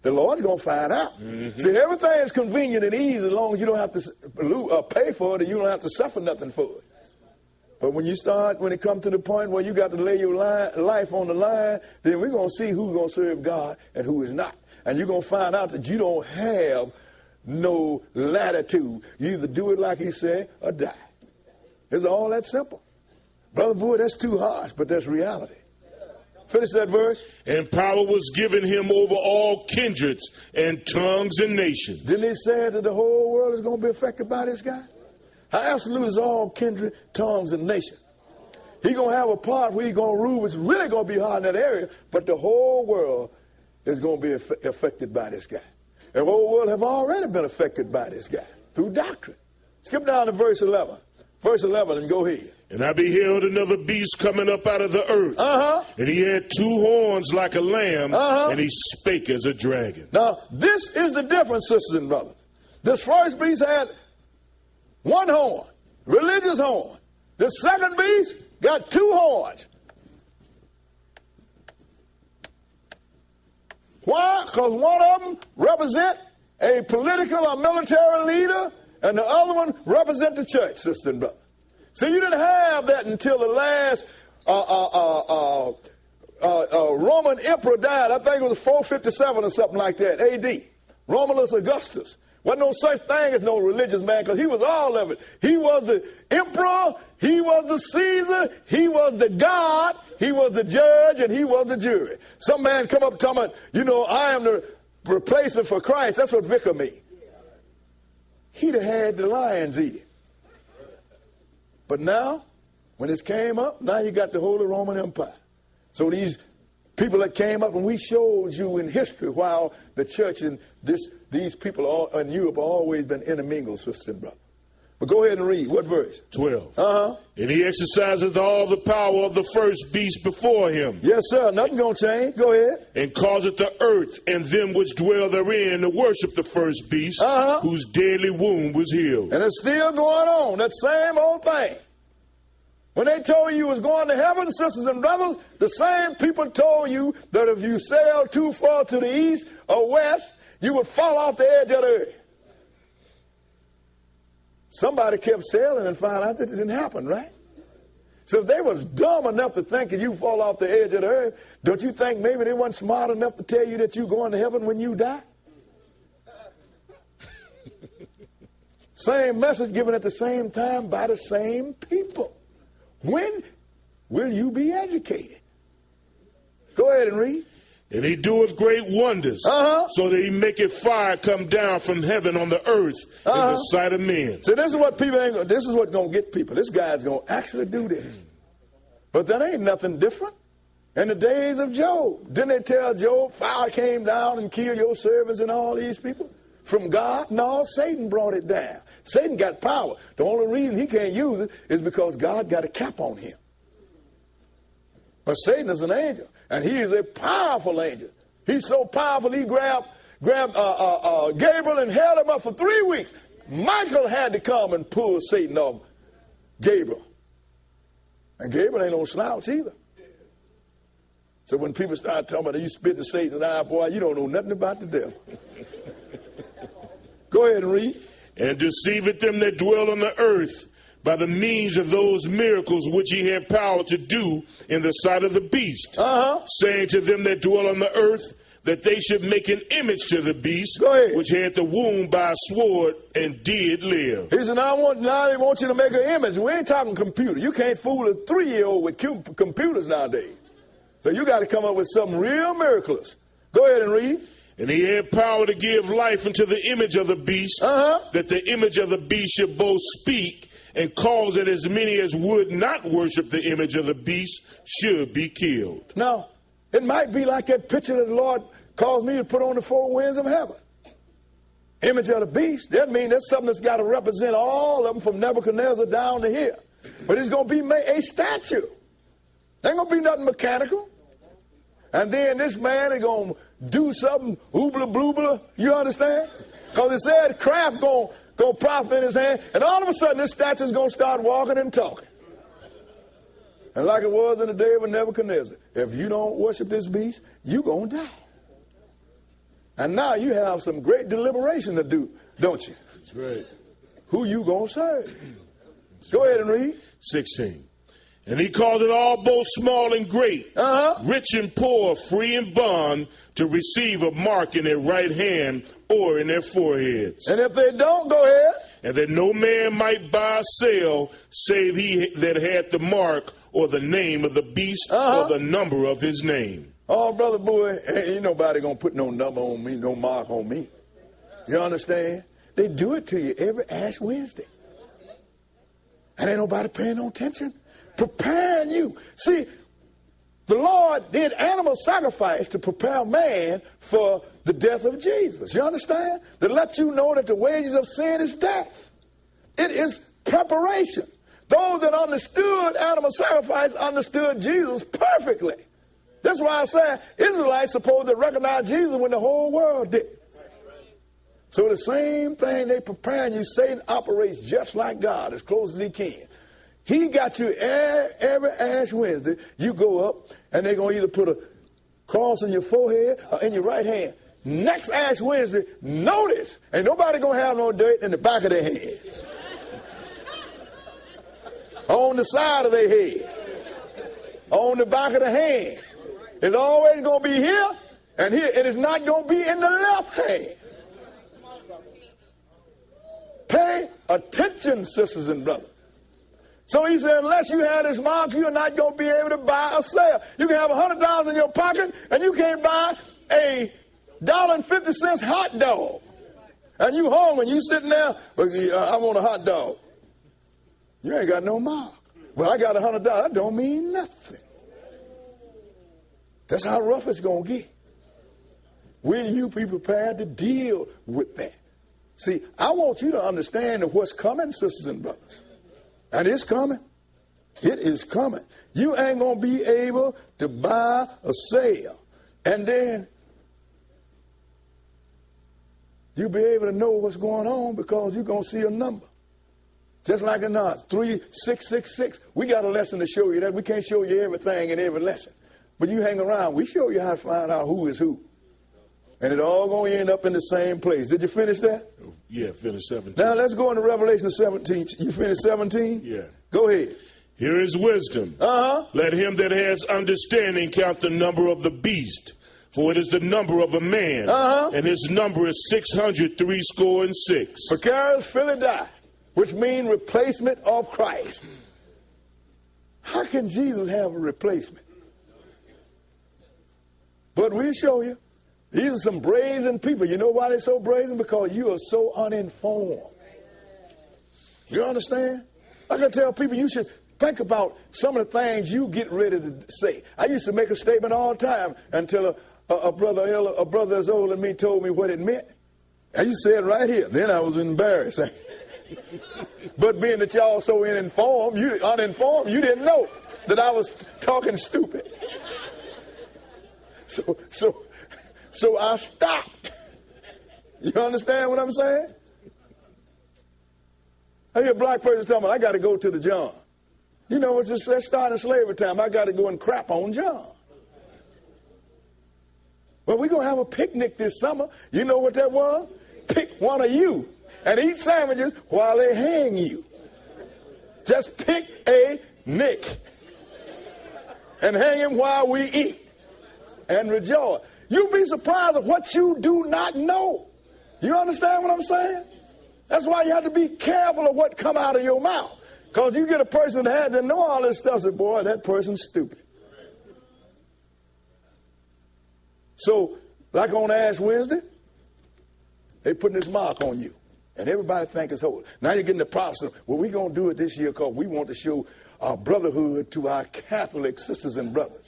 The Lord's going to find out. See, everything is convenient and easy as long as you don't have to pay for it and you don't have to suffer nothing for it. But when it comes to the point where you got to lay your life on the line, then we're going to see who's going to serve God and who is not. And you're going to find out that you don't have no latitude. You either do it like he said or die. It's all that simple. Brother Boy, that's too harsh, but that's reality. Finish that verse. And power was given him over all kindreds and tongues and nations. Didn't he say that the whole world is going to be affected by this guy? How absolute is all kindred, tongues, and nations? He's going to have a part where he's going to rule, which is really going to be hard in that area, but the whole world is going to be affected by this guy. The whole world have already been affected by this guy through doctrine. Skip down to verse 11. Verse 11 and go ahead. And I beheld another beast coming up out of the earth. And he had 2 horns like a lamb, and he spake as a dragon. Now, this is the difference, sisters and brothers. This first beast had 1 horn, religious horn. The second beast got 2 horns. Why? Because one of them represent a political or military leader, and the other one represent the church, sister and brother. So you didn't have that until the last Roman emperor died. I think it was 457 or something like that, A.D. Romulus Augustus. Wasn't no such thing as no religious man, because he was all of it. He was the emperor, he was the Caesar, he was the God, he was the judge, and he was the jury. Some man come up talking about, you know, I am the replacement for Christ. That's what vicar means. He'd have had the lions eat it. But now, when this came up, now you got the Holy Roman Empire. So these people that came up, and we showed you in history while the church and these people in Europe have always been intermingled, sister and brother. But go ahead and read. What verse? 12. And he exerciseth all the power of the first beast before him. Yes, sir. Nothing going to change. Go ahead. And causeth the earth and them which dwell therein to worship the first beast, whose deadly wound was healed. And it's still going on. That same old thing. When they told you you was going to heaven, sisters and brothers, the same people told you that if you sailed too far to the east or west, you would fall off the edge of the earth. Somebody kept sailing and found out that it didn't happen, right? So if they was dumb enough to think that you fall off the edge of the earth, don't you think maybe they weren't smart enough to tell you that you're going to heaven when you die? Same message given at the same time by the same people. When will you be educated? Go ahead and read. And he doeth great wonders, so that he maketh fire come down from heaven on the earth in the sight of men. So this is what people ain't. This is what's gonna get people. This guy's gonna actually do this. But that ain't nothing different. In the days of Job, didn't they tell Job, fire came down and killed your servants and all these people from God? No, Satan brought it down. Satan got power. The only reason he can't use it is because God got a cap on him. But Satan is an angel, and he is a powerful angel. He's so powerful, he grabbed Gabriel and held him up for 3 weeks. Michael had to come and pull Satan off Gabriel. And Gabriel ain't no slouch either. So when people start talking about you spit in Satan's eye, boy, you don't know nothing about the devil. Go ahead and read. And deceiveth them that dwell on the earth by the means of those miracles which he had power to do in the sight of the beast, saying to them that dwell on the earth that they should make an image to the beast, which had the wound by a sword and did live. He said, now they want you to make an image. We ain't talking computer. You can't fool a 3-year-old with computers nowadays. So you got to come up with something real miraculous. Go ahead and read. And he had power to give life unto the image of the beast, that the image of the beast should both speak and cause that as many as would not worship the image of the beast should be killed. Now, it might be like that picture that the Lord caused me to put on the 4 winds of heaven. Image of the beast. That means that's something that's got to represent all of them from Nebuchadnezzar down to here. But it's going to be a statue. Ain't going to be nothing mechanical. And then this man is going to do something, oobla bloobla, you understand? Because it said craft going to profit in his hand, and all of a sudden this statue is going to start walking and talking. And like it was in the day of Nebuchadnezzar, if you don't worship this beast, you're going to die. And now you have some great deliberation to do, don't you? That's right. Who you going to serve? Go ahead and read. 16. And he called it all, both small and great, rich and poor, free and bond, to receive a mark in their right hand or in their foreheads. And if they don't, go ahead. And that no man might buy or sell, save he that had the mark or the name of the beast or the number of his name. Oh, brother boy, ain't nobody going to put no number on me, no mark on me. You understand? They do it to you every Ash Wednesday. And ain't nobody paying no attention. Preparing you. See, The Lord did animal sacrifice to prepare man for the death of Jesus. You understand? To let you know that the wages of sin is death. It is preparation. Those that understood animal sacrifice understood Jesus perfectly. That's why I say Israelites supposed to recognize Jesus when the whole world did. So the same thing they preparing you, Satan operates just like God, as close as he can. He got you every Ash Wednesday. You go up, and they're going to either put a cross in your forehead or in your right hand. Next Ash Wednesday, notice, ain't nobody going to have no dirt in the back of their head. On the side of their head. On the back of the hand. It's always going to be here and here. It is not going to be in the left hand. Pay attention, sisters and brothers. So he said, unless you have this mark, you're not going to be able to buy or sell. You can have $100 in your pocket, and you can't buy a $1.50 hot dog. And you home, and you sitting there, I want a hot dog. You ain't got no mark. Well, I got $100. That don't mean nothing. That's how rough it's going to get. Will you be prepared to deal with that? See, I want you to understand what's coming, sisters and brothers. And it's coming. It is coming. You ain't going to be able to buy or sell. And then you'll be able to know what's going on because you're going to see a number. Just like in 3666. We got a lesson to show you that. We can't show you everything in every lesson. But you hang around. We show you how to find out who is who. And it all going to end up in the same place. Did you finish that? Yeah, finish 17. Now let's go into Revelation 17. You finished 17? Yeah. Go ahead. Here is wisdom. Let him that has understanding count the number of the beast, for it is the number of a man, and his number is 666. Precarious Philidai, which means replacement of Christ. How can Jesus have a replacement? But we'll show you. These are some brazen people. You know why they're so brazen? Because you are so uninformed. You understand? I can tell people you should think about some of the things you get ready to say. I used to make a statement all the time until a brother as old as me told me what it meant. I used to say it right here. Then I was embarrassed. But being that y'all so uninformed, you didn't know that I was talking stupid. So I stopped. You understand what I'm saying? I hear a black person tell me, I got to go to the John. You know, it's just that starting slavery time. I got to go and crap on John. Well, we're going to have a picnic this summer. You know what that was? Pick one of you and eat sandwiches while they hang you. Just pick a Nick and hang him while we eat and rejoice. You'll be surprised at what you do not know. You understand what I'm saying? That's why you have to be careful of what come out of your mouth. Because you get a person that had to know all this stuff, say, boy, that person's stupid. So, like on Ash Wednesday, they putting this mark on you. And everybody think it's holy. Now you're getting the Protestant. Well, we're going to do it this year because we want to show our brotherhood to our Catholic sisters and brothers.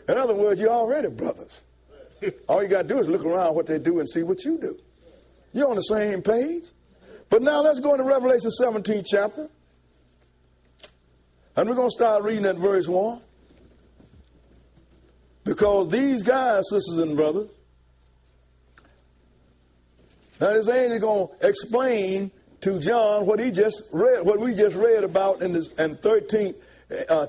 In other words, you're already brothers. All you got to do is look around what they do and see what you do. You're on the same page. But now let's go into Revelation 17 chapter. And we're going to start reading at verse 1. Because these guys, sisters and brothers, now this angel is going to explain to John what he just read, what we just read about in this 13th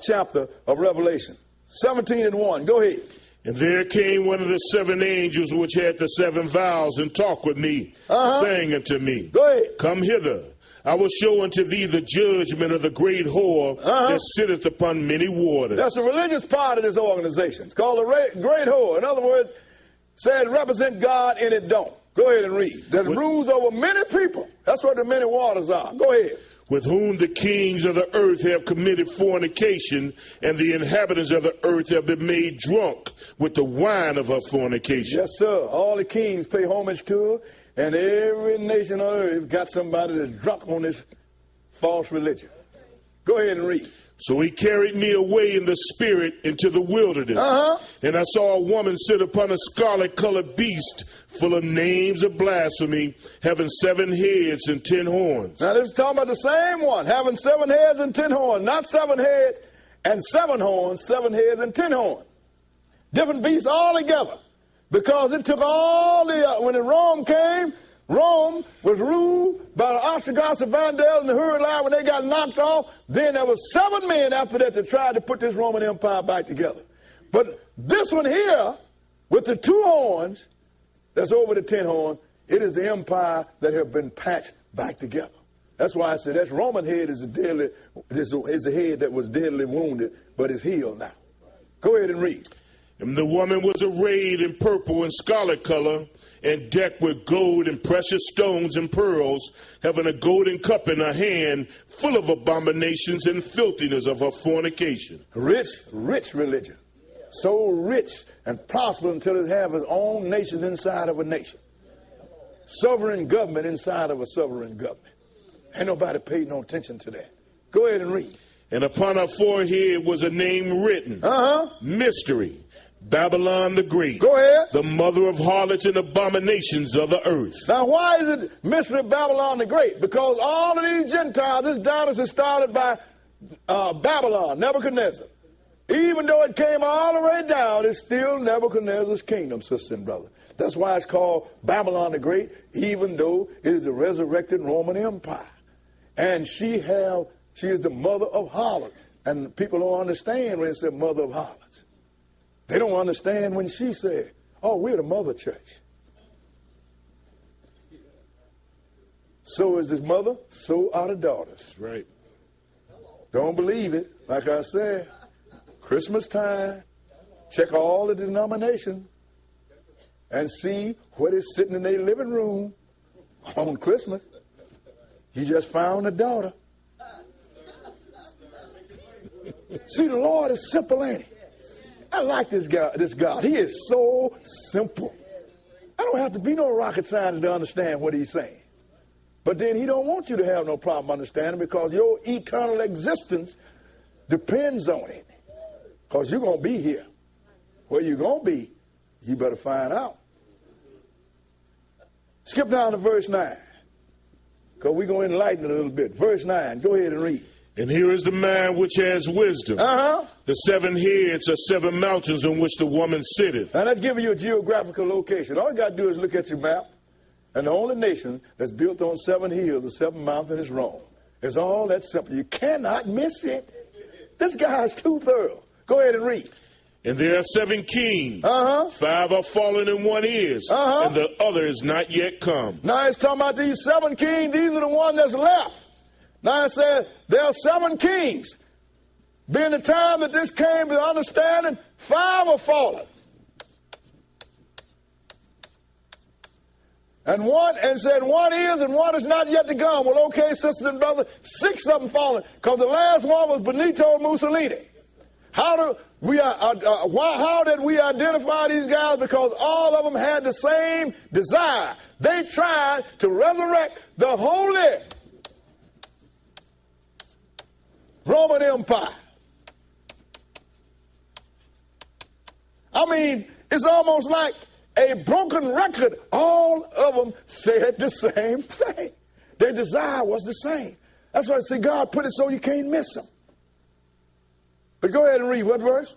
chapter of Revelation. 17:1. Go ahead. And there came one of the seven angels which had the seven vials and talked with me, saying unto me, Go ahead. Come hither. I will show unto thee the judgment of the great whore that sitteth upon many waters. That's the religious part of this organization. It's called the great whore. In other words, said represent God and it don't. Go ahead and read. That rules over many people. That's what the many waters are. Go ahead. With whom the kings of the earth have committed fornication, and the inhabitants of the earth have been made drunk with the wine of her fornication. Yes, sir. All the kings pay homage to her, and every nation on earth got somebody that's drunk on this false religion. Go ahead and read. So he carried me away in the spirit into the wilderness. And I saw a woman sit upon a scarlet-colored beast full of names of blasphemy, having 7 heads and 10 horns. Now this is talking about the same one, having 7 heads and 10 horns. Not 7 heads and 7 horns, 7 heads and 10 horns. Different beasts all together. Because it took all the, when the Rome came, Rome was ruled by the Ostrogoths, the Vandals, and the Hurrilae. When they got knocked off, then there was 7 men after that that tried to put this Roman Empire back together. But this one here, with the 2 horns, that's over the 10 horns, it is the empire that have been patched back together. That's why I said that Roman head is a head that was deadly wounded, but is healed now. Go ahead and read. And the woman was arrayed in purple and scarlet color, and decked with gold and precious stones and pearls, having a golden cup in her hand, full of abominations and filthiness of her fornication. Rich religion. So rich and prosperous until it have its own nations inside of a nation. Sovereign government inside of a sovereign government. Ain't nobody paid no attention to that. Go ahead and read. And upon her forehead was a name written. Mystery. Babylon the Great. Go ahead. The mother of harlots and abominations of the earth. Now, why is it mystery of Babylon the Great? Because all of these Gentiles, this dynasty started by Babylon, Nebuchadnezzar. Even though it came all the way down, it's still Nebuchadnezzar's kingdom, sister and brother. That's why it's called Babylon the Great, even though it is a resurrected Roman Empire. And she is the mother of harlots. And people don't understand when it says mother of harlots. They don't understand when she said, oh, we're the mother church. So is his mother, so are the daughters. That's right. Don't believe it. Like I said, Christmas time, check all the denominations and see what is sitting in their living room on Christmas. You just found a daughter. See, the Lord is simple, ain't he? I like this God. He is so simple. I don't have to be no rocket scientist to understand what he's saying. But then he don't want you to have no problem understanding because your eternal existence depends on it. Because you're going to be here. Where you're going to be, you better find out. Skip down to verse 9. Because we're going to enlighten it a little bit. Verse 9. Go ahead and read. And here is the man which has wisdom. The 7 heads are 7 mountains on which the woman sitteth. Now that's giving you a geographical location. All you got to do is look at your map. And the only nation that's built on 7 hills, the 7 mountains, is Rome. It's all that simple. You cannot miss it. This guy is too thorough. Go ahead and read. And there are 7 kings. 5 are fallen and 1 is. And the other is not yet come. Now it's talking about these 7 kings. These are the ones that's left. Now it says there are 7 kings. Being the time that this came to understanding, 5 are fallen. And 1 is and 1 is not yet to come. Well, okay, sisters and brothers, 6 of them fallen. Because the last one was Benito Mussolini. How did we identify these guys? Because all of them had the same desire. They tried to resurrect the holy Roman Empire. I mean, it's almost like a broken record. All of them said the same thing. Their desire was the same. That's why I say God put it so you can't miss them. But go ahead and read. What verse?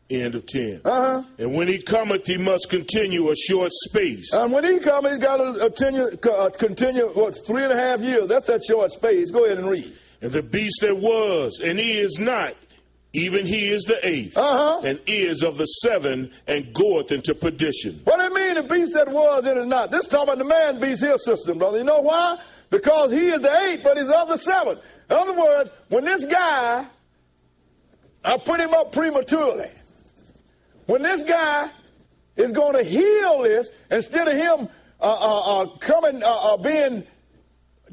End of 10. And when he cometh, he must continue a short space. And when he cometh, he's got to continue, what, 3.5 years. That's that short space. Go ahead and read. And the beast that was, and he is not, even he is the 8th, and is of the 7, and goeth into perdition. What do you mean the beast that was and is not? This is talking about the man beast here, sister and brother. You know why? Because he is the 8th, but he's of the 7. In other words, when this guy, I put him up prematurely. When this guy is going to heal this, instead of him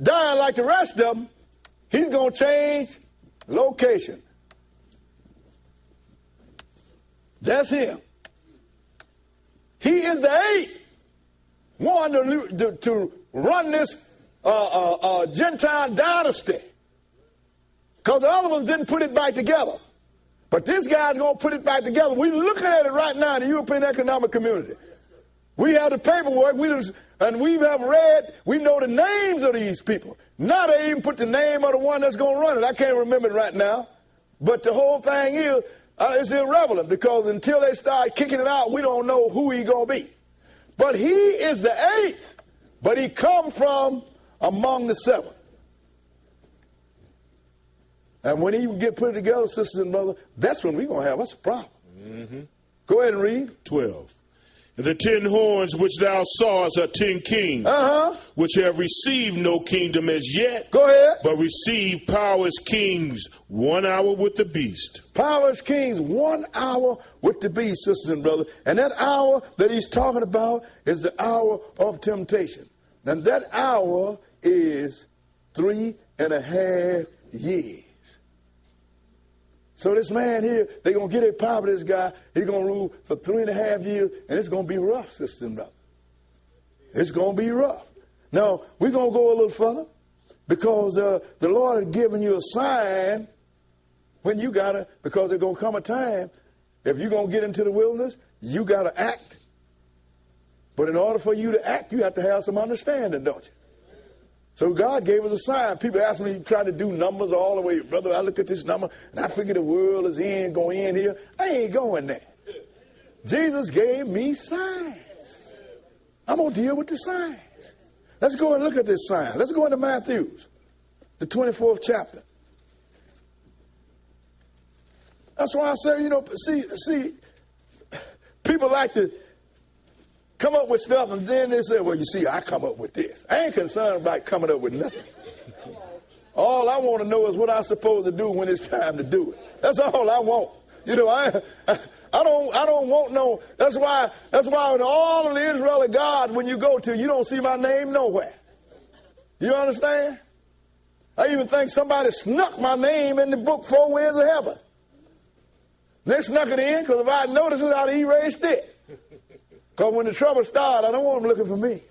dying like the rest of them, he's going to change location. That's him. He is the 8th one to run this Gentile dynasty. Because the other ones didn't put it back together. But this guy's going to put it back together. We're looking at it right now in the European Economic Community. We have the paperwork, we have read, we know the names of these people. Now they even put the name of the one that's going to run it. I can't remember it right now. But the whole thing is, it's irrelevant because until they start kicking it out, we don't know who he's going to be. But he is the eighth, but he come from among the seven. And when he get put together, sisters and brothers, that's when we're going to have us a problem. Mm-hmm. Go ahead and read. 12. And the 10 horns which thou sawest are 10 kings, which have received no kingdom as yet. Go ahead. But receive power as kings 1 hour with the beast. Power as kings 1 hour with the beast, sisters and brothers. And that hour that he's talking about is the hour of temptation. And that hour is 3.5 years. So this man here, they're going to get a power to this guy. He's going to rule for 3.5 years, and it's going to be rough, sisters and brothers. It's going to be rough. Now, we're going to go a little further because the Lord has given you a sign when you got to, because there's going to come a time, if you're going to get into the wilderness, you got to act. But in order for you to act, you have to have some understanding, don't you? So God gave us a sign. People ask me, try to do numbers all the way. Brother, I look at this number, and I figure the world is going in here. I ain't going there. Jesus gave me signs. I'm going to deal with the signs. Let's go and look at this sign. Let's go into Matthew's, the 24th chapter. That's why I say, see, people like to come up with stuff, and then they say, well, you see, I come up with this. I ain't concerned about coming up with nothing. All I want to know is what I'm supposed to do when it's time to do it. That's all I want. You know, I don't want no, that's why in all of the Israel of God, when you go to, you don't see my name nowhere. You understand? I even think somebody snuck my name in the book 4 Winds of Heaven. They snuck it in, because if I noticed it, I'd erased it. Because when the trouble started, I don't want them looking for me.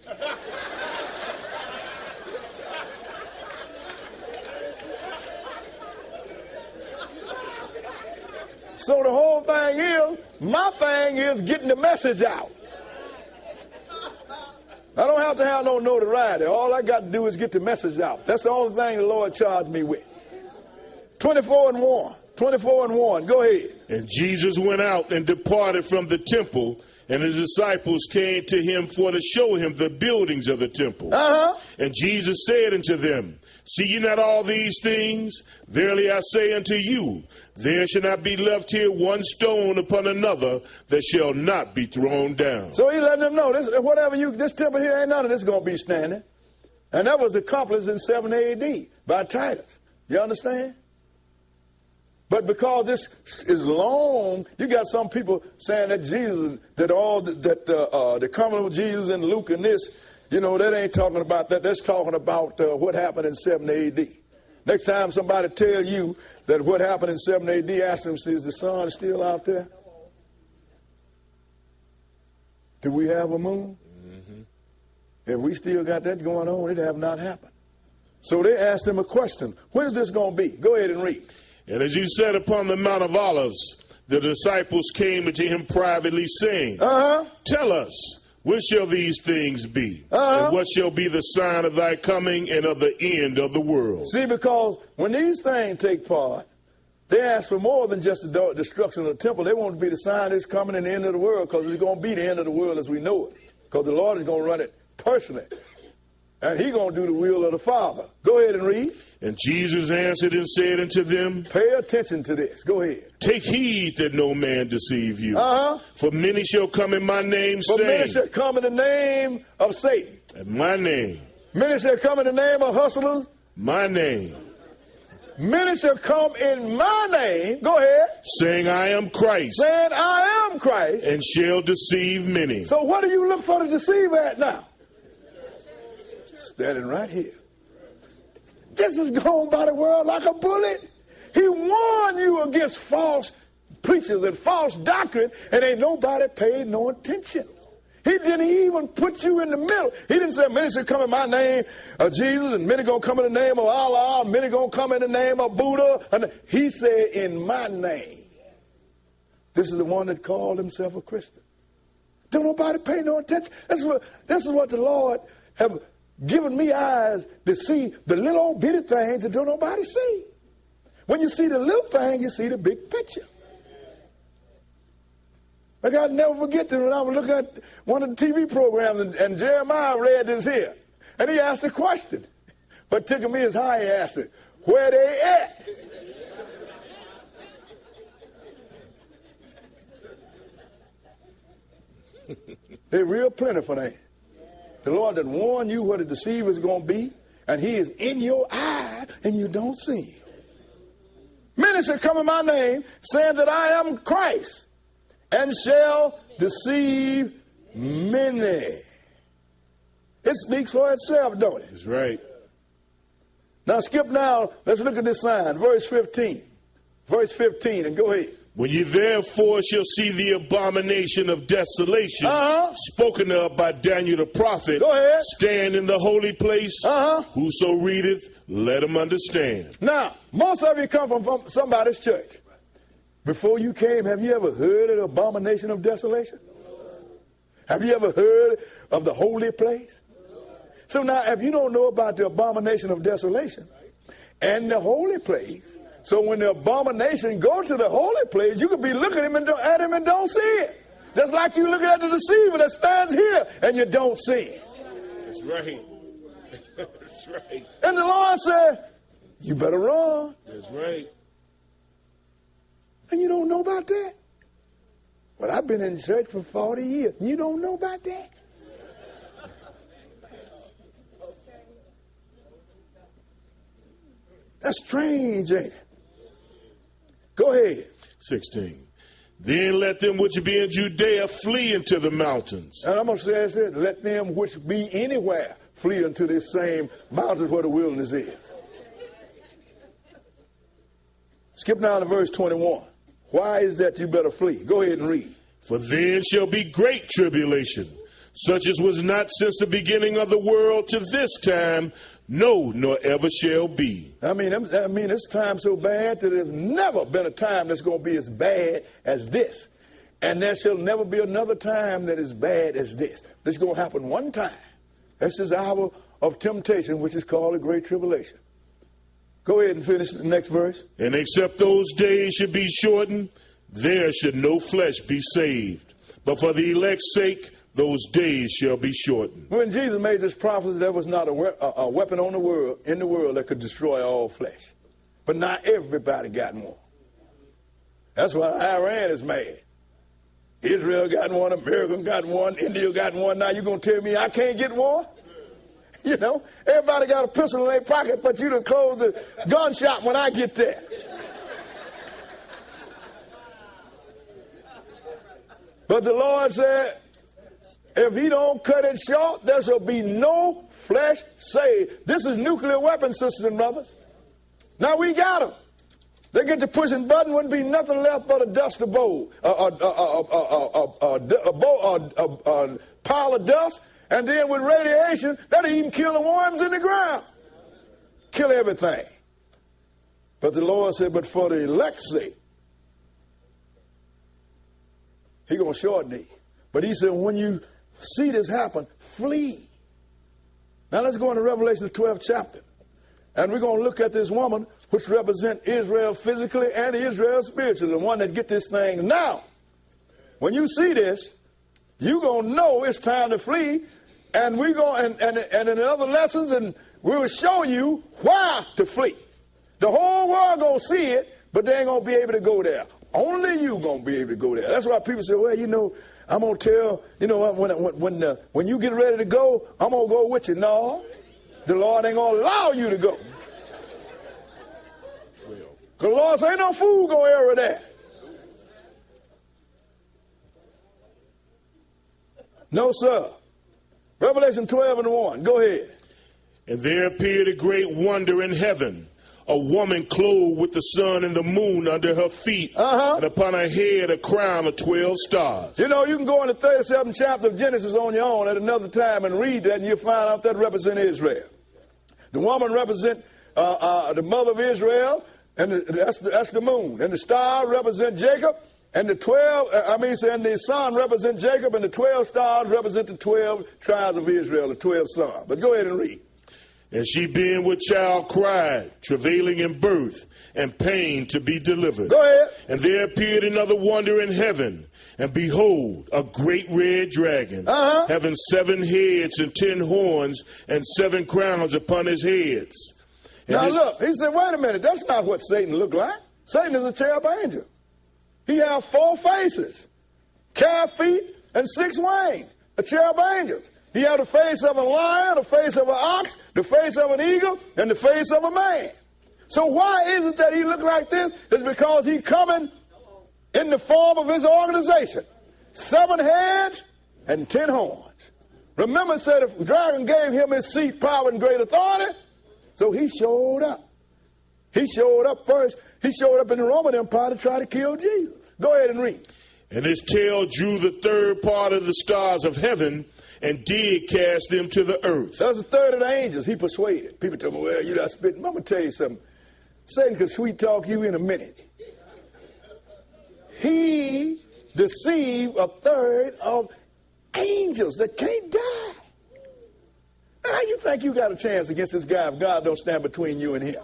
So the whole thing is, my thing is getting the message out. I don't have to have no notoriety. All I got to do is get the message out. That's the only thing the Lord charged me with. 24:1. 24:1. Go ahead. And Jesus went out and departed from the temple, and his disciples came to him for to show him the buildings of the temple. And Jesus said unto them, see ye not all these things? Verily I say unto you, there shall not be left here one stone upon another that shall not be thrown down. So he letting them know, this temple here ain't none of this going to be standing. And that was accomplished in 7 AD by Titus. You understand? But because this is long, you got some people saying that Jesus, the coming of Jesus and Luke and this, that ain't talking about that. That's talking about what happened in 7 AD. Next time somebody tell you that what happened in 7 AD, ask them, is the sun still out there? Do we have a moon? Mm-hmm. If we still got that going on, it have not happened. So they asked him a question. When is this going to be? Go ahead and read. And as he sat upon the Mount of Olives, the disciples came unto him privately, saying, tell us, when shall these things be? And what shall be the sign of thy coming and of the end of the world? See, because when these things take part, they ask for more than just the destruction of the temple. They want to be the sign of this coming and the end of the world, because it's going to be the end of the world as we know it. Because the Lord is going to run it personally. And he's going to do the will of the Father. Go ahead and read. And Jesus answered and said unto them, pay attention to this. Go ahead. Take heed that no man deceive you. For many shall come in my name, saying. For many shall come in the name of Satan. And my name. Many shall come in the name of hustlers. My name. Many shall come in my name. Go ahead. Saying I am Christ. Saying I am Christ. And shall deceive many. So what do you look for to deceive at now? Standing right here. This is going by the world like a bullet. He warned you against false preachers and false doctrine, and ain't nobody paid no attention. He didn't even put you in the middle. He didn't say, many shall come in my name of Jesus, and many going to come in the name of Allah, and many going to come in the name of Buddha. And he said, in my name. This is the one that called himself a Christian. Don't nobody pay no attention. This is what the Lord have given me eyes to see the little old bitty things that don't nobody see. When you see the little thing, you see the big picture. Like I'll never forget that when I was looking at one of the TV programs and Jeremiah read this here. And he asked a question. But took me as high he asked it. Where they at? They're real plentiful, ain't it? The Lord that warned you what a deceiver is going to be, and he is in your eye and you don't see him. Many shall come in my name, saying that I am Christ, and shall deceive many. It speaks for itself, don't it? That's right. Now skip now. Let's look at this sign. Verse 15. Verse 15, and go ahead. When you therefore shall see the abomination of desolation spoken of by Daniel the prophet, stand in the holy place, whoso readeth, let him understand. Now, most of you come from somebody's church. Before you came, have you ever heard of the abomination of desolation? Have you ever heard of the holy place? So now, if you don't know about the abomination of desolation and the holy place, so when the abomination go to the holy place, you could be looking at him and don't see it. Just like you looking at the deceiver that stands here and you don't see it. That's right. That's right. And the Lord said, you better run. That's right. And you don't know about that? Well, I've been in church for 40 years. You don't know about that? That's strange, ain't it? Go ahead. 16. Then let them which be in Judea flee into the mountains. And I'm going to say this, let them which be anywhere flee into this same mountain where the wilderness is. Skip down to verse 21. Why is that you better flee? Go ahead and read. For then shall be great tribulation, such as was not since the beginning of the world to this time, no, nor ever shall be. I mean, this time so bad that there's never been a time that's going to be as bad as this. And there shall never be another time that is bad as this. This is going to happen one time. This is the hour of temptation, which is called a great tribulation. Go ahead and finish the next verse. And except those days should be shortened, there should no flesh be saved. But for the elect's sake, those days shall be shortened. When Jesus made this prophecy, there was not a weapon in the world that could destroy all flesh. But now everybody got one. That's why Iran is mad. Israel got one, America got one, India got one. Now you're going to tell me I can't get one? You know, everybody got a pistol in their pocket, but you done close the gun shop when I get there. But the Lord said, if he don't cut it short, there shall be no flesh saved. This is nuclear weapons, sisters and brothers. Now we got them. They get to pushing button, wouldn't be nothing left but a duster bowl, a pile of dust, and then with radiation, that'll even kill the worms in the ground. Kill everything. But the Lord said, but for the elect's sake, he's going to shorten it. But he said, when you see this happen, flee. Now let's go into Revelation the 12th chapter. And we're going to look at this woman which represents Israel physically and Israel spiritually, the one that get this thing now. When you see this, you're going to know it's time to flee. And we're going and in other lessons, and we will show you why to flee. The whole world going to see it, but they ain't going to be able to go there. Only you going to be able to go there. That's why people say, well, you know, I'm going to tell, you know, when you get ready to go, I'm going to go with you. No, the Lord ain't going to allow you to go. Because the Lord said, ain't no fool going to error there. No, sir. Revelation 12:1. Go ahead. And there appeared a great wonder in heaven, a woman clothed with the sun and the moon under her feet, and upon her head a crown of 12 stars. You know, you can go in the 37th chapter of Genesis on your own at another time and read that, and you'll find out that represents Israel. The woman represents the mother of Israel, and that's the moon. And the star represent Jacob, and the sun represent Jacob, and the 12 stars represent the 12 tribes of Israel, the 12 sons. But go ahead and read. And she being with child cried, travailing in birth, and pain to be delivered. Go ahead. And there appeared another wonder in heaven, and behold, a great red dragon, having 7 heads and 10 horns, and 7 crowns upon his heads. And now look, he said, wait a minute, that's not what Satan looked like. Satan is a cherub angel. He has 4 faces, calf feet, and 6 wings, a cherub angel. He had the face of a lion, the face of an ox, the face of an eagle, and the face of a man. So why is it that he looked like this? It's because he's coming in the form of his organization. 7 heads and 10 horns. Remember, it said the dragon gave him his seat, power, and great authority. So he showed up. He showed up first. He showed up in the Roman Empire to try to kill Jesus. Go ahead and read. And his tail drew the 3rd part of the stars of heaven, and did cast them to the earth. That was a 3rd of the angels he persuaded. People tell me, well, you're not spitting. I'm going to tell you something. Satan could sweet talk you in a minute. He deceived a 3rd of angels that can't die. Now, how you think you got a chance against this guy if God don't stand between you and him?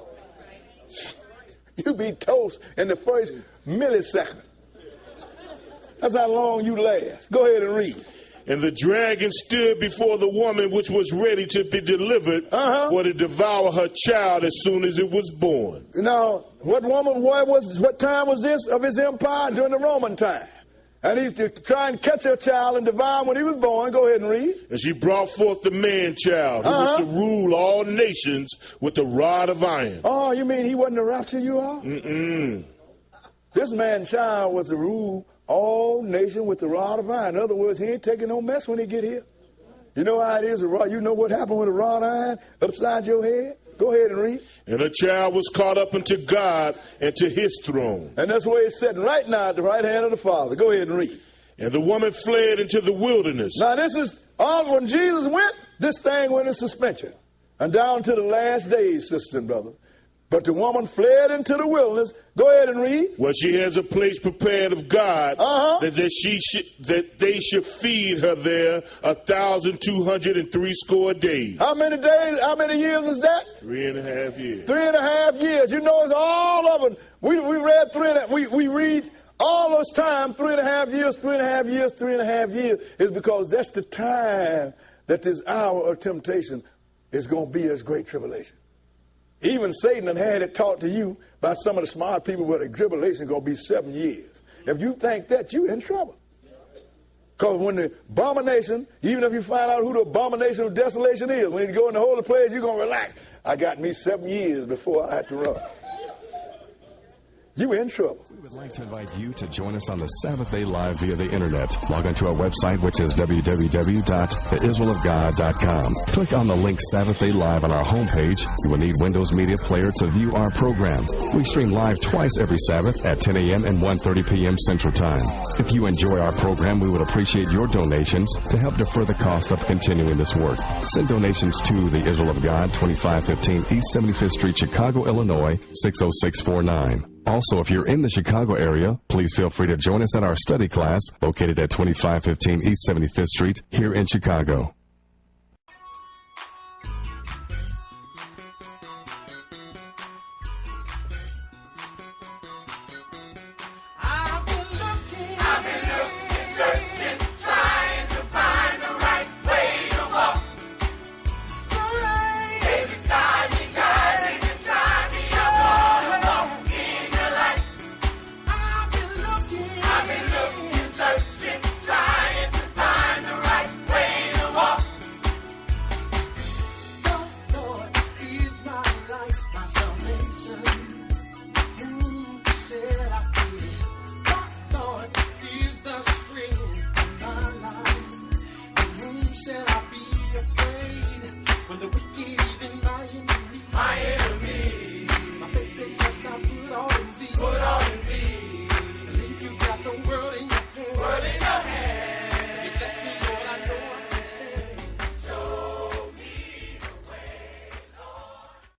You be toast in the first millisecond. That's how long you last. Go ahead and read. And the dragon stood before the woman which was ready to be delivered for to devour her child as soon as it was born. Now, what time was this of his empire? During the Roman time. And he's to try and catch her child and devour him when he was born. Go ahead and read. And she brought forth the man-child who was to rule all nations with the rod of iron. Oh, you mean he wasn't the rapture you are? Mm-mm. This man-child was to rule all nations with the rod of iron. In other words, he ain't taking no mess when he get here. You know how it is? You know what happened with a rod of iron upside your head? Go ahead and read. And a child was caught up unto God and to his throne. And that's where he's sitting right now at the right hand of the Father. Go ahead and read. And the woman fled into the wilderness. Now this is all when Jesus went, this thing went in suspension. And down to the last days, sisters and brothers. But the woman fled into the wilderness. Go ahead and read. Well, she has a place prepared of God that they should feed her there 1,260 days. How many days? How many years is that? 3.5 years. 3.5 years. You know, it's all of them. We read we read all those time, 3.5 years, 3.5 years, 3.5 years, is because that's the time that this hour of temptation is going to be this great tribulation. Even Satan had it taught to you by some of the smart people where the tribulation is going to be 7 years. If you think that, you're in trouble. Because when the abomination, even if you find out who the abomination of desolation is, when you go in the holy place, you're going to relax. I got me 7 years before I had to run. You in trouble. We would like to invite you to join us on the Sabbath Day Live via the internet. Log on to our website, which is www.theisraelofgod.com. Click on the link Sabbath Day Live on our homepage. You will need Windows Media Player to view our program. We stream live twice every Sabbath at 10 a.m. and 1:30 p.m. Central Time. If you enjoy our program, we would appreciate your donations to help defer the cost of continuing this work. Send donations to the Israel of God, 2515 East 75th Street, Chicago, Illinois, 60649. Also, if you're in the Chicago area, please feel free to join us at our study class located at 2515 East 75th Street here in Chicago.